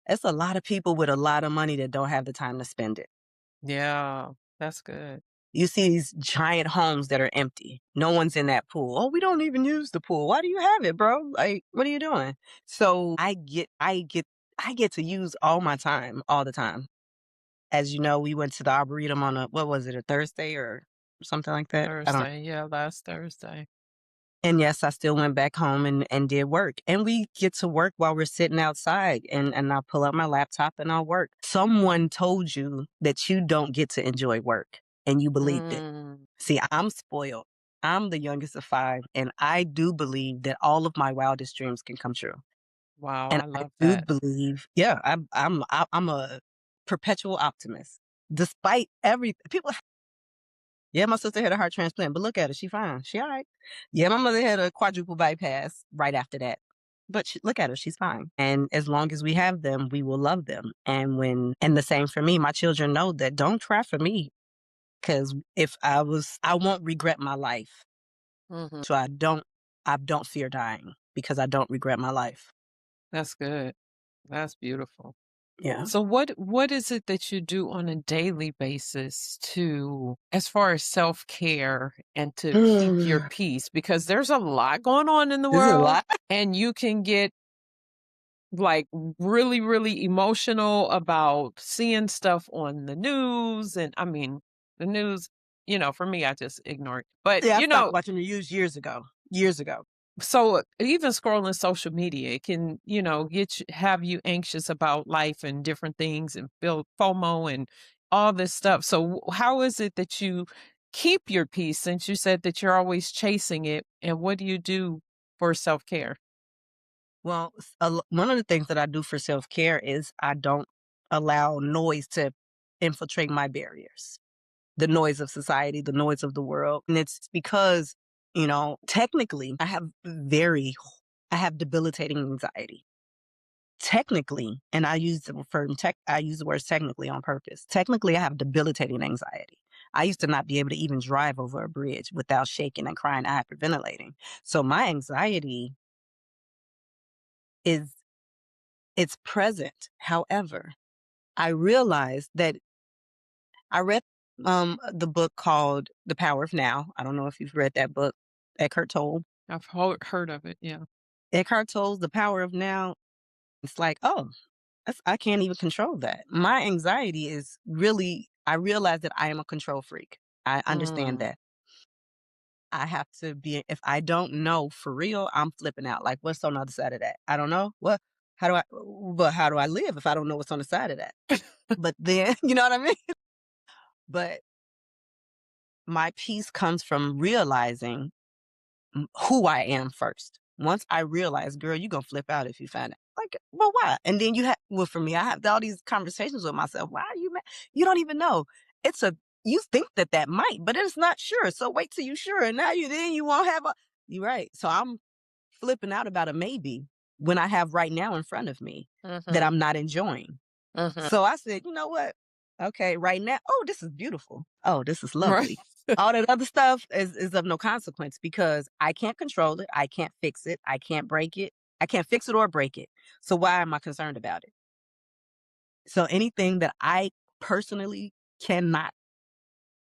It's a lot of people with a lot of money that don't have the time to spend it. yeah, that's good. You see these giant homes that are empty. No one's in that pool. Oh, we don't even use the pool. Why do you have it, bro? Like, what are you doing? So I get to use all my time all the time. As you know, we went to the Arboretum on what was it, a Thursday or something like that? I don't. Thursday, yeah, last Thursday. And yes, I still went back home and did work. And we get to work while we're sitting outside and I'll pull up my laptop and I'll work. Someone told you that you don't get to enjoy work and you believed it. Mm, See, I'm spoiled. I'm the youngest of five, and I do believe that all of my wildest dreams can come true. wow, And I I love do that. believe, yeah, I'm a perpetual optimist. Despite every people, yeah, my sister had a heart transplant, but look at her, she fine, she all right. Yeah, my mother had a quadruple bypass right after that, but look at her, she's fine. And as long as we have them, we will love them. And the same for me. My children know that. Don't cry for me, because if I won't regret my life. Mhm. So I don't fear dying because I don't regret my life. That's good. That's beautiful. Yeah. So what is it that you do on a daily basis to, as far as self-care and to keep your This peace? Because there's a lot going on in the is a world lot. and you can get like really, really emotional about seeing stuff on the news. And I mean, the news, for me, I just ignore it. But, Yeah, I stopped watching the news years ago. Years ago. so even scrolling social media, it can, have you anxious about life and different things and feel FOMO and all this stuff. So how is it that you keep your peace, since you said that you're always chasing it? And what do you do for self-care? Well, one of the things that I do for self care is I don't allow noise to infiltrate my barriers. The noise of society, the noise of the world, and it's because technically I have debilitating anxiety. Technically, and I use the words technically on purpose. Technically, I have debilitating anxiety. I used to not be able to even drive over a bridge without shaking and crying and hyperventilating. So my anxiety is it's present. However, I realized that I read the book called The Power of Now. I don't know if you've read that book, Eckhart Tolle. I've heard of it. Yeah. Eckhart Tolle's The Power of Now. It's like, oh, I can't even control that. My anxiety is really, I realize that I am a control freak. I understand Mm, that. I have to be, if I don't know for real, I'm flipping out. Like, what's on the other side of that? I don't know. How do I live if I don't know what's on the side of that? But then, you know what I mean? But my peace comes from realizing who I am first. Once I realize, girl, you gonna flip out if you find out. Like, well, why? And then well, for me, I have all these conversations with myself. Why are you mad? You don't even know. It's a, you think that might, but it's not sure. So wait till you sure. And now then you won't have you're right. So I'm flipping out about a maybe when I have right now in front of me that Mhm. I'm not enjoying. Mhm. So I said, you know what? Okay, right now, oh, this is beautiful. Oh, this is Right. lovely. All that other stuff is of no consequence because I can't control it. I can't fix it. I can't break it. I can't fix it or break it. So why am I concerned about it? So anything that I personally cannot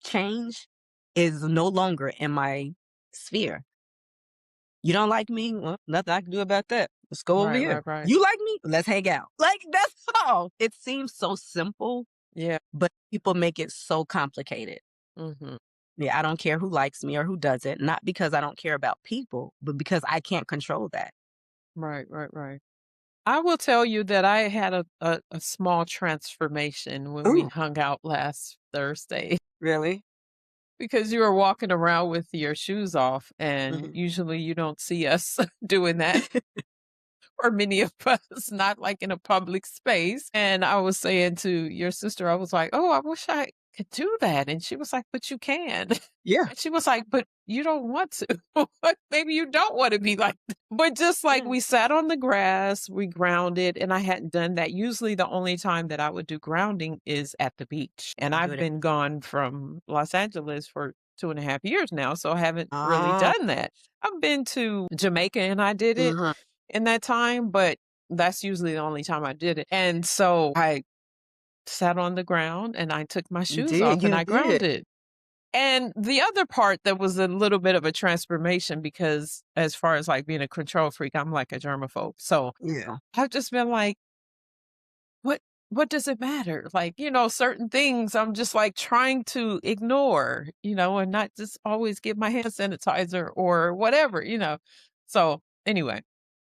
change is no longer in my sphere. You don't like me? Well, nothing I can do about that. Let's go over Right, here. right, right. You like me? Let's hang out. Like that's all. It seems so simple, Yeah. but people make it so complicated. Mhm. Yeah, I don't care who likes me or who doesn't, not because I don't care about people, but because I can't control that. Right, right, right. I will tell you that I had a small transformation when we Ooh, hung out last Thursday really? because you were walking around with your shoes off, and Mhm. usually you don't see us doing that, or many of us, not like in a public space. And I was saying to your sister, I was like, "Oh, I wish I could do that." And she was like, "But you can." Yeah. And she was like, "But you don't want to." Maybe you don't want to be like that. But just like Yeah. we sat on the grass, we grounded, and I hadn't done that. Usually the only time that I would do grounding is at the beach. And Do I've it. been gone from Los Angeles for 2.5 years now, so I haven't really Ah. done that. I've been to Jamaica and I did it Mhm. in that time, but that's usually the only time I did it. And so I sat on the ground and I took my You shoes did. off and You I did. grounded. And the other part that was a little bit of a transformation because as far as like being a control freak, I'm like a germaphobe. So Yeah. I've just been like, what what does it matter? Like, certain things I'm just like trying to ignore, and not just always get my hand sanitizer or whatever. So anyway,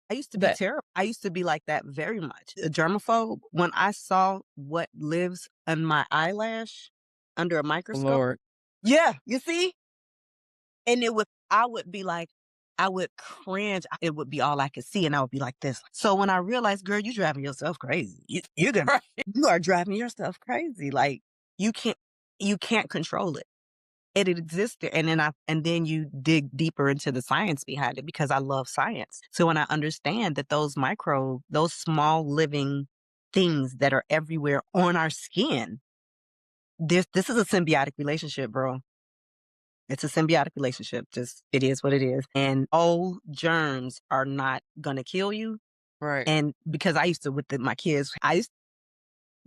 I used to be that terrible. I used to be like that very much. A germaphobe. When I saw what lives in my eyelash under a microscope. Lord. Yeah, you see? And I would be like, I would cringe. It would be all I could see, and I would be like this. So when I realized, girl, you driving yourself crazy. You are driving yourself crazy. Like you can't, you can't control it. It existed, and then you dig deeper into the science behind it because I love science. So when I understand that those small living things that are everywhere on our skin, this is a symbiotic relationship, bro. It's a symbiotic relationship. Just it is what it is. And all germs are not gonna kill you. Right. And because I used to my kids, I used to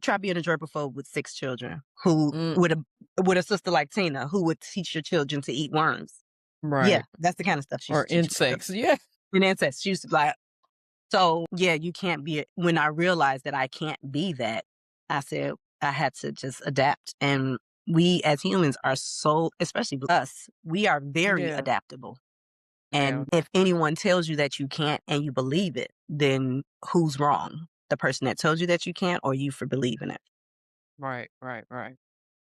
try being a germaphobe with 6 children who Mm, with a sister like Tina who would teach your children to eat worms. Yeah, right. that's the kind of stuff she Or used to teach my children. insects. Yeah. And ancestors, she used to be like, so yeah, you can't be when I realized that I can't be that, I said I had to just adapt. And we as humans are so, especially us, we are very Yeah. adaptable. Yeah. And if anyone tells you that you can't and you believe it, then who's wrong? The person that told you that you can't or you for believing it? Right. Right. Right.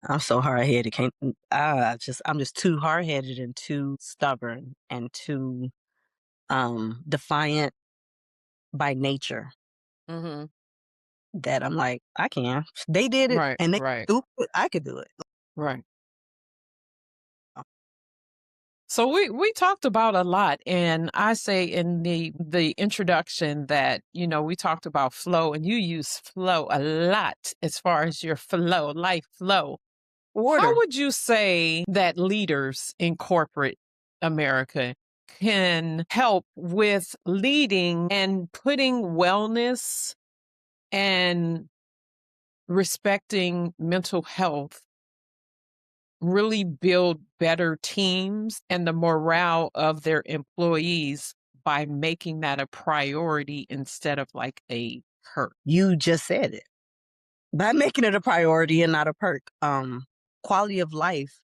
I'm so hard headed. Can't I'm just too hard headed and too stubborn and too defiant by nature Mhm. that I'm like, I can. They did it Right. and they Right. stupid. I could do it. Right. So we talked about a lot, and I say in the introduction that we talked about flow, and you use flow a lot as far as your flow, life flow. How Order. would you say that leaders in corporate America can help with leading and putting wellness and respecting mental health really build better teams and the morale of their employees by making that a priority instead of like a perk? You just said it. By making it a priority and not a perk. Quality of life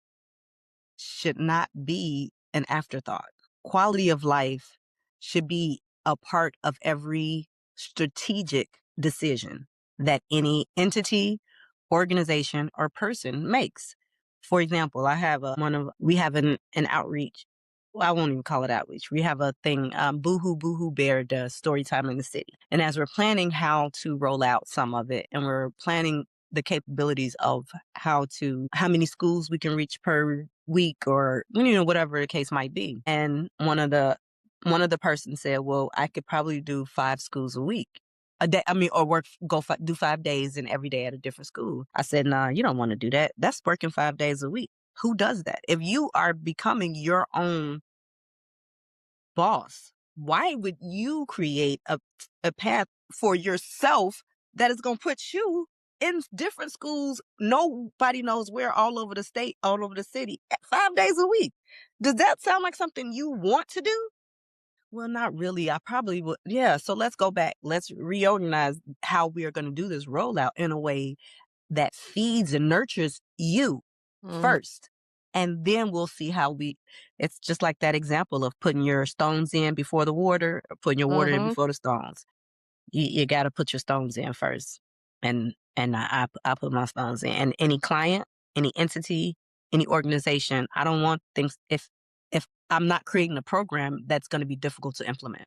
should not be an afterthought. Quality of life should be a part of every strategic decision that any entity, organization, or person makes. For example, I have we have an outreach. Well, I won't even call it outreach. We have a thing, Boohoo Boohoo Bear does story time in the city. And as we're planning how to roll out some of it, and we're planning the capabilities of how many schools we can reach per week, or whatever the case might be. And one of the persons said, well, I could probably do 5 schools a week. A day, I mean, or do 5 days and every day at a different school. I said, nah, you don't want to do that. That's working 5 days a week. Who does that? If you are becoming your own boss, why would you create a path for yourself that is going to put you in different schools? Nobody knows where, all over the state, all over the city, 5 days a week. Does that sound like something you want to do? Well, not really. I probably would. Yeah. So let's go back. Let's reorganize how we are going to do this rollout in a way that feeds and nurtures you Mhm. first. And then we'll see it's just like that example of putting your stones in before the water, or putting your water in Mhm. before the stones. You got to put your stones in first. And I put my stones in. And any client, any entity, any organization, I don't want things, if I'm not creating a program that's going to be difficult to implement.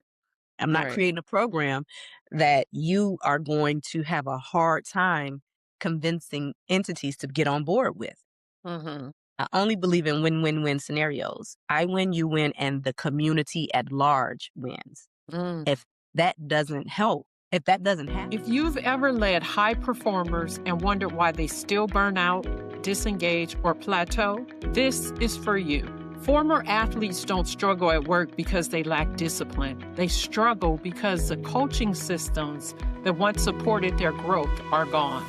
I'm not Right. creating a program that you are going to have a hard time convincing entities to get on board with. Mhm. I only believe in win-win-win scenarios. I win, you win, and the community at large wins. Mm. If that doesn't help, if that doesn't happen. If you've ever led high performers and wondered why they still burn out, disengage, or plateau, this is for you. Former athletes don't struggle at work because they lack discipline. They struggle because the coaching systems that once supported their growth are gone.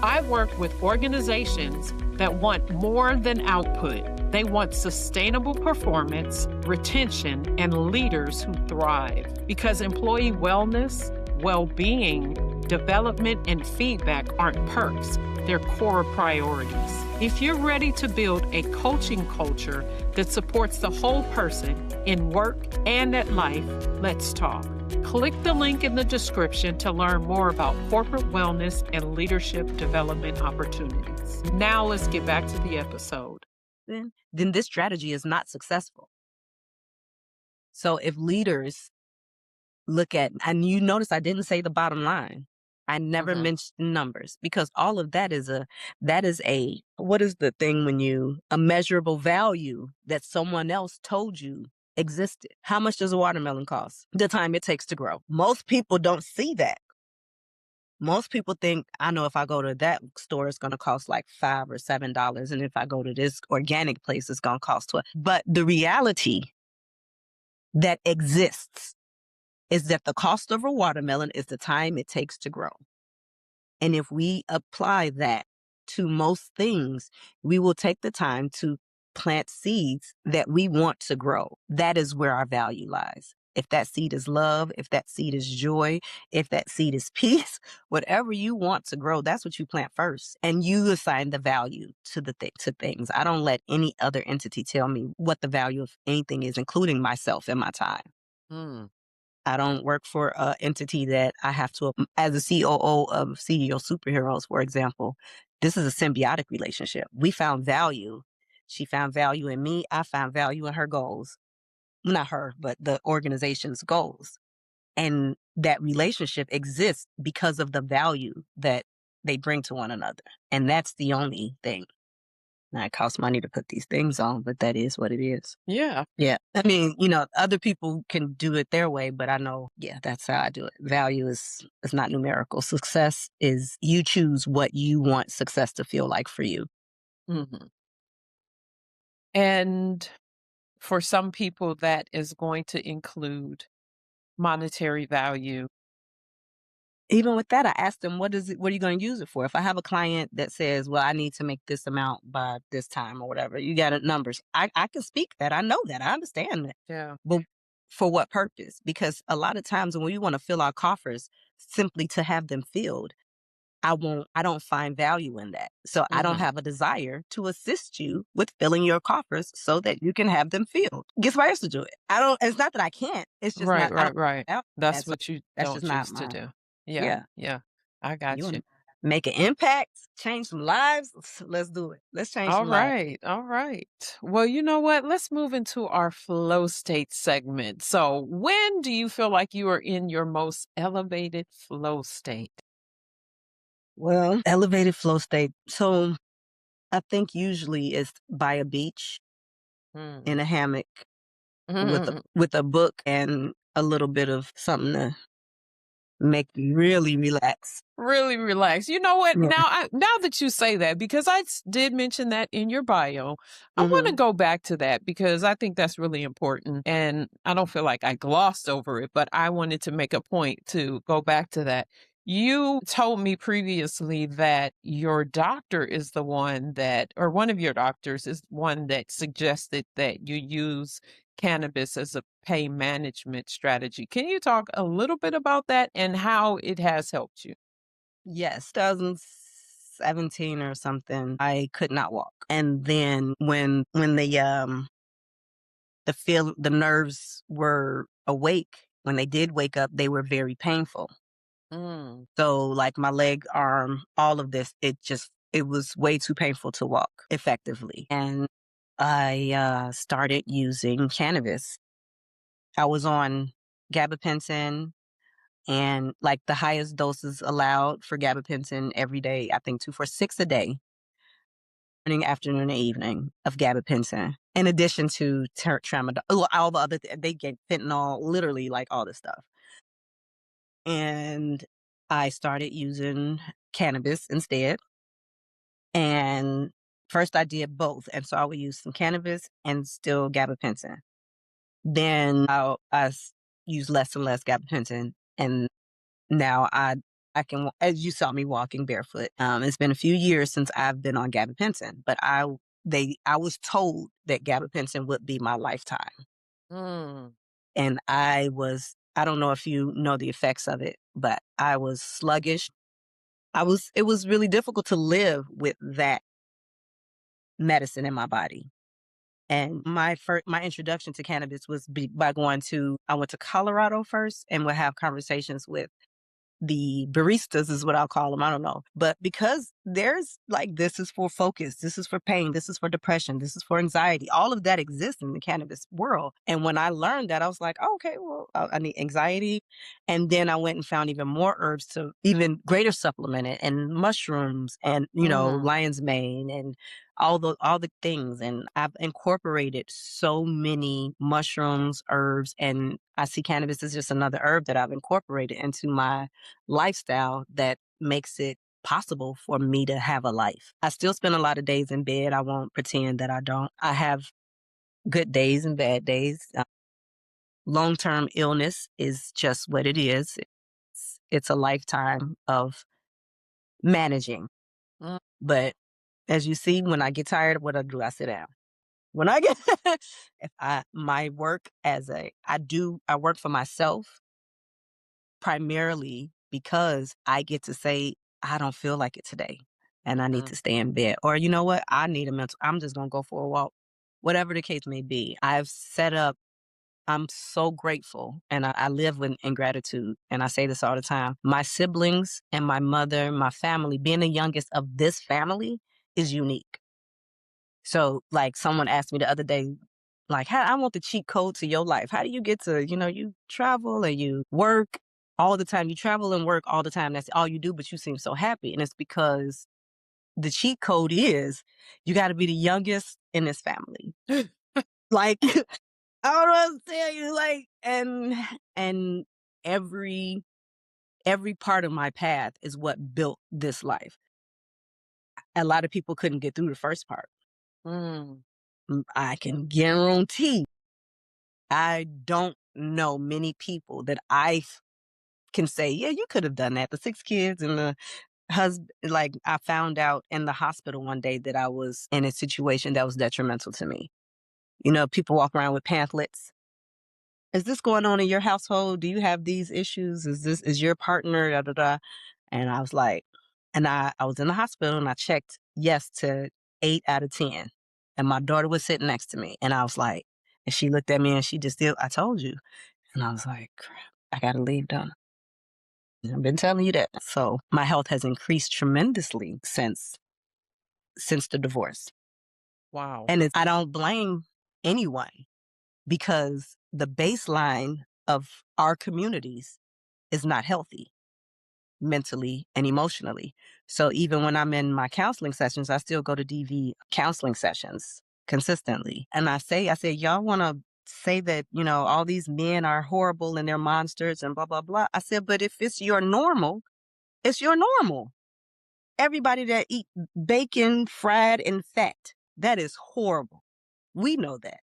I work with organizations that want more than output. They want sustainable performance, retention, and leaders who thrive. Because employee wellness, well-being, development, and feedback aren't perks, they're core priorities. If you're ready to build a coaching culture that supports the whole person in work and at life, let's talk. Click the link in the description to learn more about corporate wellness and leadership development opportunities. Now let's get back to the episode. Then this strategy is not successful. So if leaders look at, and you notice I didn't say the bottom line. I never Mhm. mentioned numbers, because all of that is what is the thing a measurable value that someone else told you existed. How much does a watermelon cost? The time it takes to grow. Most people don't see that. Most people think, I know if I go to that store, it's going to cost like $5 or $7. And if I go to this organic place, it's going to cost 12. But the reality that exists is that the cost of a watermelon is the time it takes to grow. And if we apply that to most things, we will take the time to plant seeds that we want to grow. That is where our value lies. If that seed is love, if that seed is joy, if that seed is peace, whatever you want to grow, that's what you plant first. And you assign the value to things. I don't let any other entity tell me what the value of anything is, including myself and my time. Mm. I don't work for an entity that I have to, as a COO of CEO Superheroes, for example. This is a symbiotic relationship. We found value. She found value in me. I found value in her goals. Not her, but the organization's goals. And that relationship exists because of the value that they bring to one another. And that's the only thing. Now, it costs money to put these things on, but that is what it is. Yeah. Yeah. I mean, other people can do it their way, but I know, yeah, that's how I do it. Value is not numerical. Success is you choose what you want success to feel like for you. Mhm. And for some people, that is going to include monetary value. Even with that, I asked them, what are you going to use it for? If I have a client that says, well, I need to make this amount by this time or whatever, you got it numbers. I can speak that. I know that. I understand that. Yeah. But for what purpose? Because a lot of times when we want to fill our coffers simply to have them filled, I don't find value in that. So I don't Mhm. have a desire to assist you with filling your coffers so that you can have them filled. Get somebody else to do it. It's not that I can't. It's just Right, not, I don't right, right. have that. That's So what you that's don't just not choose to my, do. Yeah, yeah. yeah. I You got you. and make an impact, change some lives, let's do it. Let's change All some lives. right. All right. Well, you know what? Let's move into our flow state segment. So, when do you feel like you are in your most elevated flow state? Well, elevated flow state. So I think usually it's by a beach Mm. in a hammock with a book and a little bit of something to make me really relax. Really relax. You know what? Yeah. Now that you say that, because did mention that in your bio, I want to Mhm. go back to that because I think that's really important. And I don't feel like I glossed over it, but I wanted to make a point to go back to that. You told me previously that your doctor is the one that, or one of your doctors is one that suggested that you use cannabis as a pain management strategy. Can you talk a little bit about that and how it has helped you? Yes, 2017 or something, I could not walk. And then when the nerves were awake, when they did wake up, they were very painful. Mm. So like my leg, arm, all of this, it was way too painful to walk effectively. And I started using cannabis. I was on gabapentin and like the highest doses allowed for gabapentin every day, I think 2 4 6 a day, morning, afternoon, and evening of gabapentin. In addition to tramadol, all the other, they get fentanyl, literally like all this stuff. And I started using cannabis instead. And first I did both. And so I would use some cannabis and still gabapentin. Then use less and less gabapentin. And now I can, as you saw me walking barefoot. It's been a few years since I've been on gabapentin, but I was told that gabapentin would be my lifetime. Mm. And I don't know if you know the effects of it, but I was sluggish. It was really difficult to live with that medicine in my body. And my introduction to cannabis was by I went to Colorado first and would have conversations with the baristas is what I'll call them. I don't know. But because there's like, this is for focus, this is for pain, this is for depression, this is for anxiety. All of that exists in the cannabis world. And when I learned that, I was like, oh, okay, well, I need anxiety. And then I went and found even more herbs to even greater supplement it and mushrooms and, Mm. lion's mane and all the things. And I've incorporated so many mushrooms, herbs, and I see cannabis as just another herb that I've incorporated into my lifestyle that makes it possible for me to have a life. I still spend a lot of days in bed. I won't pretend that I don't. I have good days and bad days. Long-term illness is just what it is. It's a lifetime of managing. Mm. But as you see, when I get tired, what I do, I sit down. When I get, if I, my work I work for myself primarily because I get to say, I don't feel like it today and I need Mm. to stay in bed. Or you know what? I'm just going to go for a walk. Whatever the case may be. I'm so grateful and I live in gratitude. And I say this all the time. My siblings and my mother, my family, being the youngest of this family is unique. So like someone asked me the other day, like, how I want the cheat code to your life. How do you get to, you travel and you work all the time. You travel and work all the time. That's all you do, but you seem so happy. And it's because the cheat code is you got to be the youngest in this family. Like, I don't know what to tell you. Like, and every part of my path is what built this life. A lot of people couldn't get through the first part. Mm. I can guarantee I don't know many people that can say, yeah, you could have done that. The 6 kids and the husband, like I found out in the hospital one day that I was in a situation that was detrimental to me. People walk around with pamphlets. Is this going on in your household? Do you have these issues? Is your partner, da, da, da? And I was like, I was in the hospital and I checked yes to 8 out of 10. And my daughter was sitting next to me. And I was like, and she looked at me and she just did, I told you. And I was like, crap, I gotta leave, Donna. I've been telling you that. So my health has increased tremendously since the divorce. Wow. And I don't blame anyone because the baseline of our communities is not healthy mentally and emotionally. So even when I'm in my counseling sessions, I still go to DV counseling sessions consistently. And I say, y'all want to say that, all these men are horrible and they're monsters and blah, blah, blah. I said, but if it's your normal, it's your normal. Everybody that eat bacon, fried, and fat, that is horrible. We know that.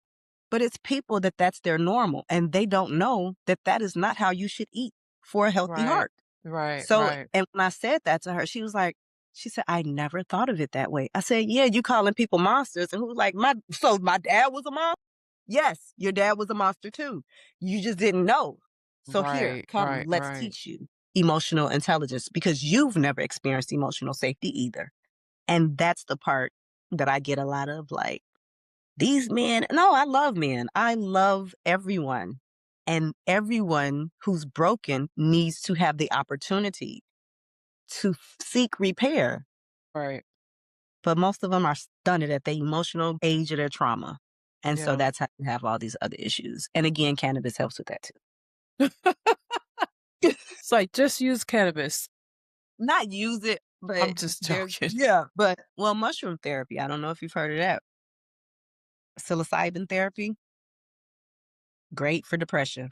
But it's people that's their normal, and they don't know that that is not how you should eat for a healthy Right. heart. Right. So, Right. and when I said that to her, she said, I never thought of it that way. I said, yeah, you calling people monsters. And who was like, so my dad was a monster? Yes, your dad was a monster too. You just didn't know. So here, Right. come, Right. let's Right. teach you emotional intelligence because you've never experienced emotional safety either. And that's the part that I get a lot of like, these men, no, I love men. I love everyone. And everyone who's broken needs to have the opportunity to seek repair. Right. But most of them are stunted at the emotional age of their trauma. And so Yeah. that's how you have all these other issues. And again, cannabis helps with that too. It's like just use cannabis. Not use it, but I'm just there's, joking. yeah, but well, mushroom therapy. I don't know if you've heard of that. Psilocybin therapy, great for depression.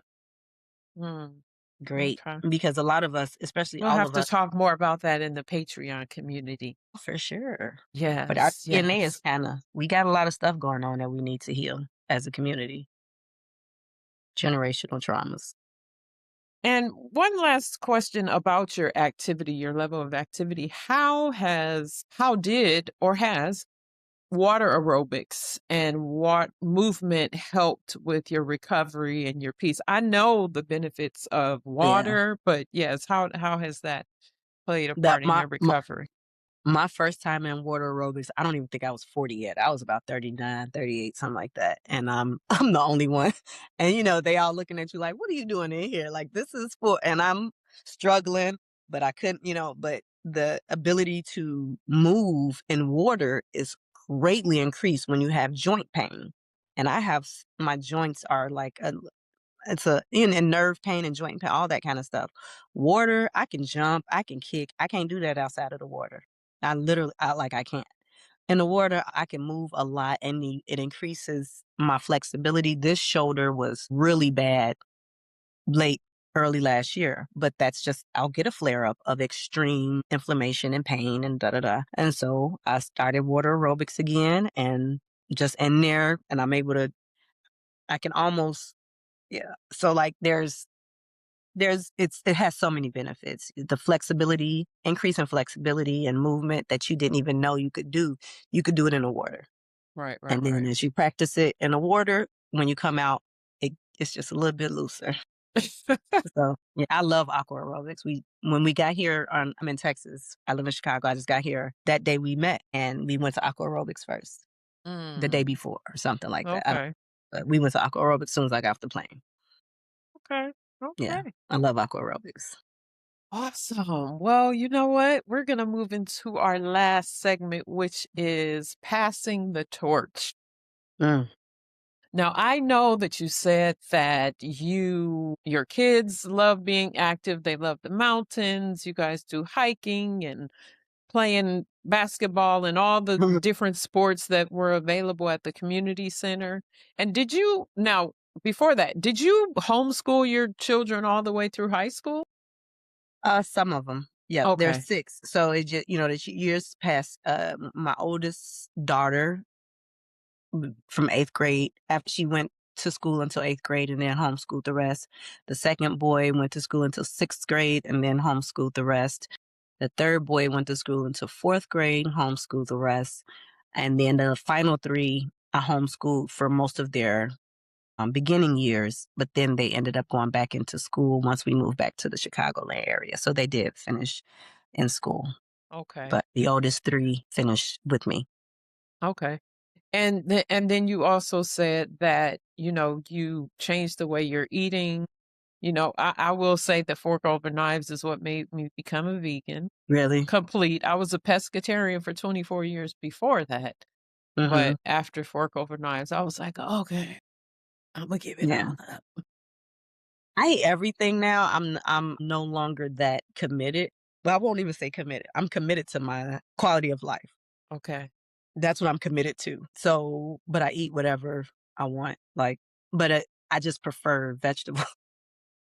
Mm, Great. okay. Because a lot of us, especially We'll all have of to us, talk more about that in the Patreon community. for sure. But our Yes. DNA is Yes. we got a lot of stuff going on that we need to heal as a community. Generational traumas. And one last question about your activity, your level of activity. How did or has water aerobics and what movement helped with your recovery and your peace? I know the benefits of Yeah. water, but yes, how has that played a That part in your recovery? my first time in water aerobics, I don't even think I was 40 yet. I was about 39, 38, something like that. And I'm the only one. And they all looking at you like, what are you doing in here? Like this is for and I'm struggling, but I couldn't, but the ability to move in water is greatly increased when you have joint pain. And my joints are like it's in nerve pain and joint pain, all that kind of stuff. Water, I can jump, I can kick. I can't do that outside of the water. I can't. In the water, I can move a lot and it increases my flexibility. This shoulder was really bad late, early last year, but that's just, I'll get a flare up of extreme inflammation and pain and da da da. And so I started water aerobics again and just in there and I can almost, yeah. So like it has so many benefits. The flexibility, increase in flexibility and movement that you didn't even know you could do. You could do it in the water. Right, right, And then right. as you practice it in the water, when you come out, it's just a little bit looser. So yeah, I love aqua aerobics. When we got here I'm in Texas. I live in Chicago. I just got here that day we met and we went to aqua aerobics first. The day Mm, before or something like that. I don't okay, but we went to aqua aerobics as soon as I got off the plane. okay, Yeah. okay. I love aqua aerobics. Awesome. Well, you know what? We're going to move into our last segment, which is passing the torch. Mm. Now, I know that you said that your kids love being active. They love the mountains. You guys do hiking and playing basketball and all the different sports that were available at the community center. And before that, did you homeschool your children all the way through high school? Some of them. Yep, there's Okay. 6. So it just the years past, my oldest daughter from 8th grade, after she went to school until 8th grade and then homeschooled the rest. The second boy went to school until 6th grade and then homeschooled the rest. The third boy went to school until 4th grade, homeschooled the rest. And then the final 3, I homeschooled for most of their beginning years, but then they ended up going back into school once we moved back to the Chicagoland area. So they did finish in school, Okay. but the oldest 3 finished with me. Okay. And then you also said that, you changed the way you're eating. I will say that fork over knives is what made me become a vegan Really? complete. I was a pescatarian for 24 years before that, Mhm. but after fork over knives, I was like, "Okay, Imma give it Yeah. all up." I eat everything now. I'm no longer that committed. Well, I won't even say committed. I'm committed to my quality of life. Okay. That's what I'm committed to. So, but I eat whatever I want. Like, but I just prefer vegetables.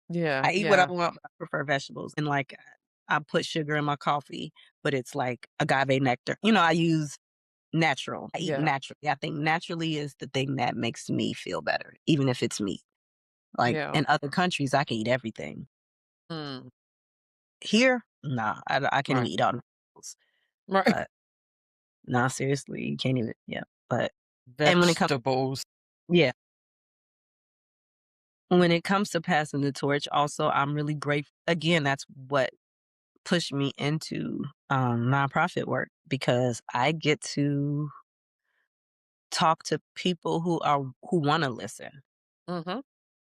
Yeah, I eat what I yeah, want, but I prefer vegetables. And like, I put sugar in my coffee, but it's like agave nectar. I use natural. I eat yeah, naturally. I think naturally is the thing that makes me feel better, even if it's meat. Like yeah. in other countries, I can eat everything. Mm, Here, nah, I can't even right, eat all the vegetables. right. But nah, seriously, you can't even. Yeah, but and Vegetables. yeah, when it comes to passing the torch, also, I'm really grateful. Again, that's what pushed me into nonprofit work because I get to talk to people who want to listen. Mhm.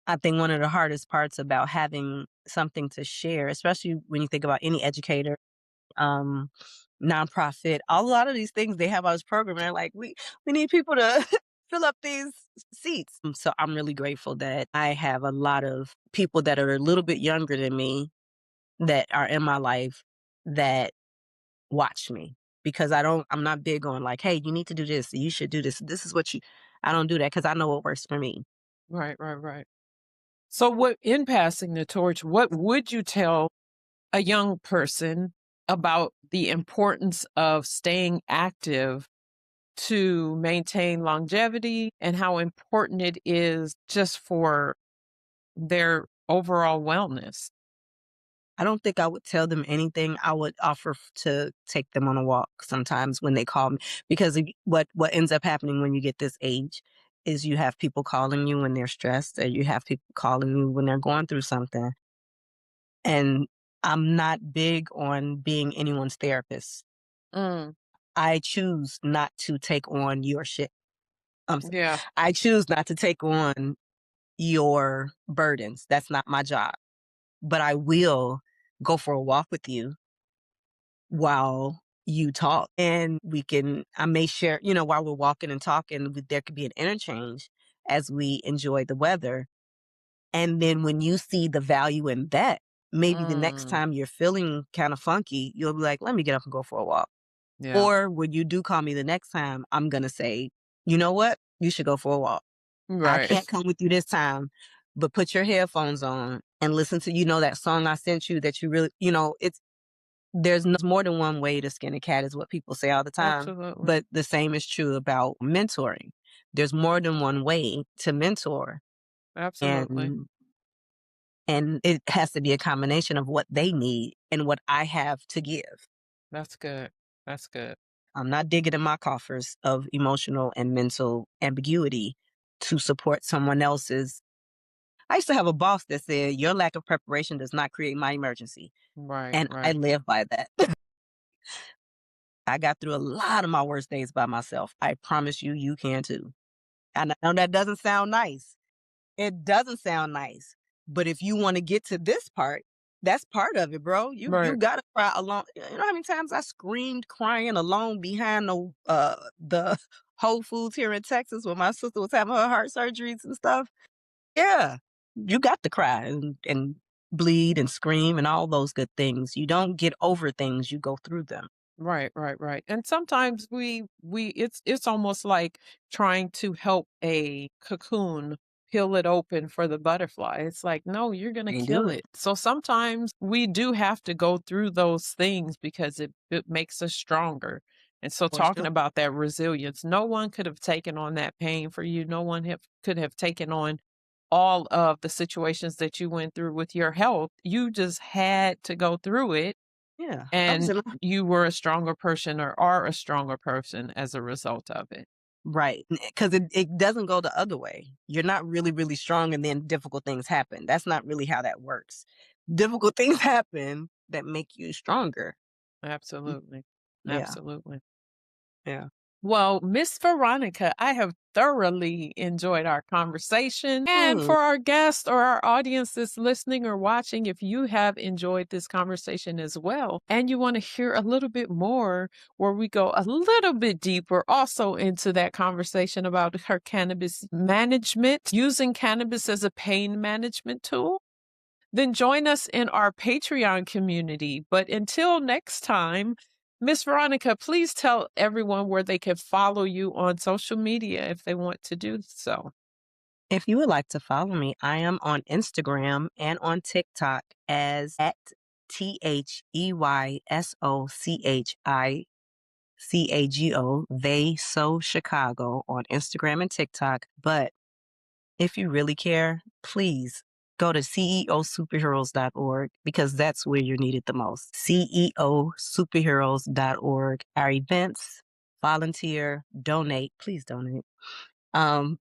I think one of the hardest parts about having something to share, especially when you think about any educator, um, nonprofit, a lot of these things they have on this program, they're like, we need people to fill up these seats. So I'm really grateful that I have a lot of people that are a little bit younger than me that are in my life that watch me because I'm not big on like, hey, you need to do this. You should do this. This is what I don't do that because I know what works for me. Right, right, right. So what in passing the torch, what would you tell a young person about the importance of staying active to maintain longevity and how important it is just for their overall wellness? I don't think I would tell them anything. I would offer to take them on a walk sometimes when they call me because what ends up happening when you get this age is you have people calling you when they're stressed, or you have people calling you when they're going through something. And I'm not big on being anyone's therapist. Mm, I choose not to take on your shit. yeah, I choose not to take on your burdens. That's not my job. But I will go for a walk with you while you talk. And I may share, while we're walking and talking, there could be an interchange as we enjoy the weather. And then when you see the value in that, maybe the next mm, time you're feeling kind of funky, you'll be like, let me get up and go for a walk. yeah, Or when you do call me the next time, I'm going to say, you know what? You should go for a walk. I right, can't come with you this time, but put your headphones on and listen to, that song I sent you that you really, there's more than one way to skin a cat is what people say all the time. absolutely, But the same is true about mentoring. There's more than one way to mentor. absolutely. And and it has to be a combination of what they need and what I have to give. That's good. That's good. I'm not digging in my coffers of emotional and mental ambiguity to support someone else's. I used to have a boss that said, your lack of preparation does not create my emergency. Right, And I right, live by that. I got through a lot of my worst days by myself. I promise you, you can too. And I know that doesn't sound nice. It doesn't sound nice. But if you want to get to this part, that's part of it, bro. You right. gotta cry alone. You know how many times I screamed crying alone behind the Whole Foods here in Texas when my sister was having her heart surgeries and stuff? Yeah. You got to cry and bleed and scream and all those good things. You don't get over things, you go through them. Right, right, right. And sometimes we it's almost like trying to help a cocoon peel it open for the butterfly. It's like, no, you're going to Can't do kill it. it. So sometimes we do have to go through those things because it makes us stronger. And so For talking sure. about that resilience, no one could have taken on that pain for you. No one could have taken on all of the situations that you went through with your health. You just had to go through it Yeah. I was and in you were a stronger person or are a stronger person as a result of it. Right, because it doesn't go the other way. You're not really, really strong and then difficult things happen. That's not really how that works. Difficult things happen that make you stronger. Mm, Absolutely. yeah, Absolutely. yeah. Well, Miss Veronica, I have thoroughly enjoyed our conversation. And Hmm. for our guests or our audience that's listening or watching, if you have enjoyed this conversation as well, and you want to hear a little bit more where we go a little bit deeper also into that conversation about her cannabis management, using cannabis as a pain management tool, then join us in our Patreon community. But until next time, Miss Veronica, please tell everyone where they can follow you on social media if they want to do so. If you would like to follow me, I am on Instagram and on TikTok as at THEYSOCHICAGO, They So Chicago on Instagram and TikTok. But if you really care, please go to ceosuperheroes.org because that's where you're needed the most. ceosuperheroes.org. Our events, volunteer, donate, please donate.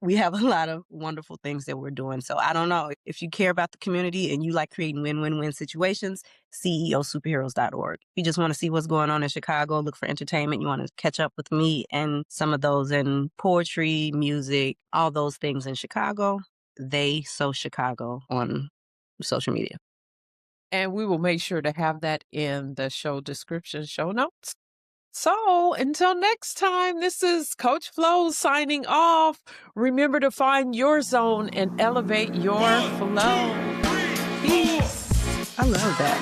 We have a lot of wonderful things that we're doing. So I don't know if you care about the community and you like creating win-win-win situations, ceosuperheroes.org. If you just want to see what's going on in Chicago, look for entertainment, you want to catch up with me and some of those in poetry, music, all those things in Chicago, They So Chicago on social media. And we will make sure to have that in the show description, show notes. So until next time, this is Coach Flo signing off. Remember to find your zone and elevate your flow. Peace. I love that.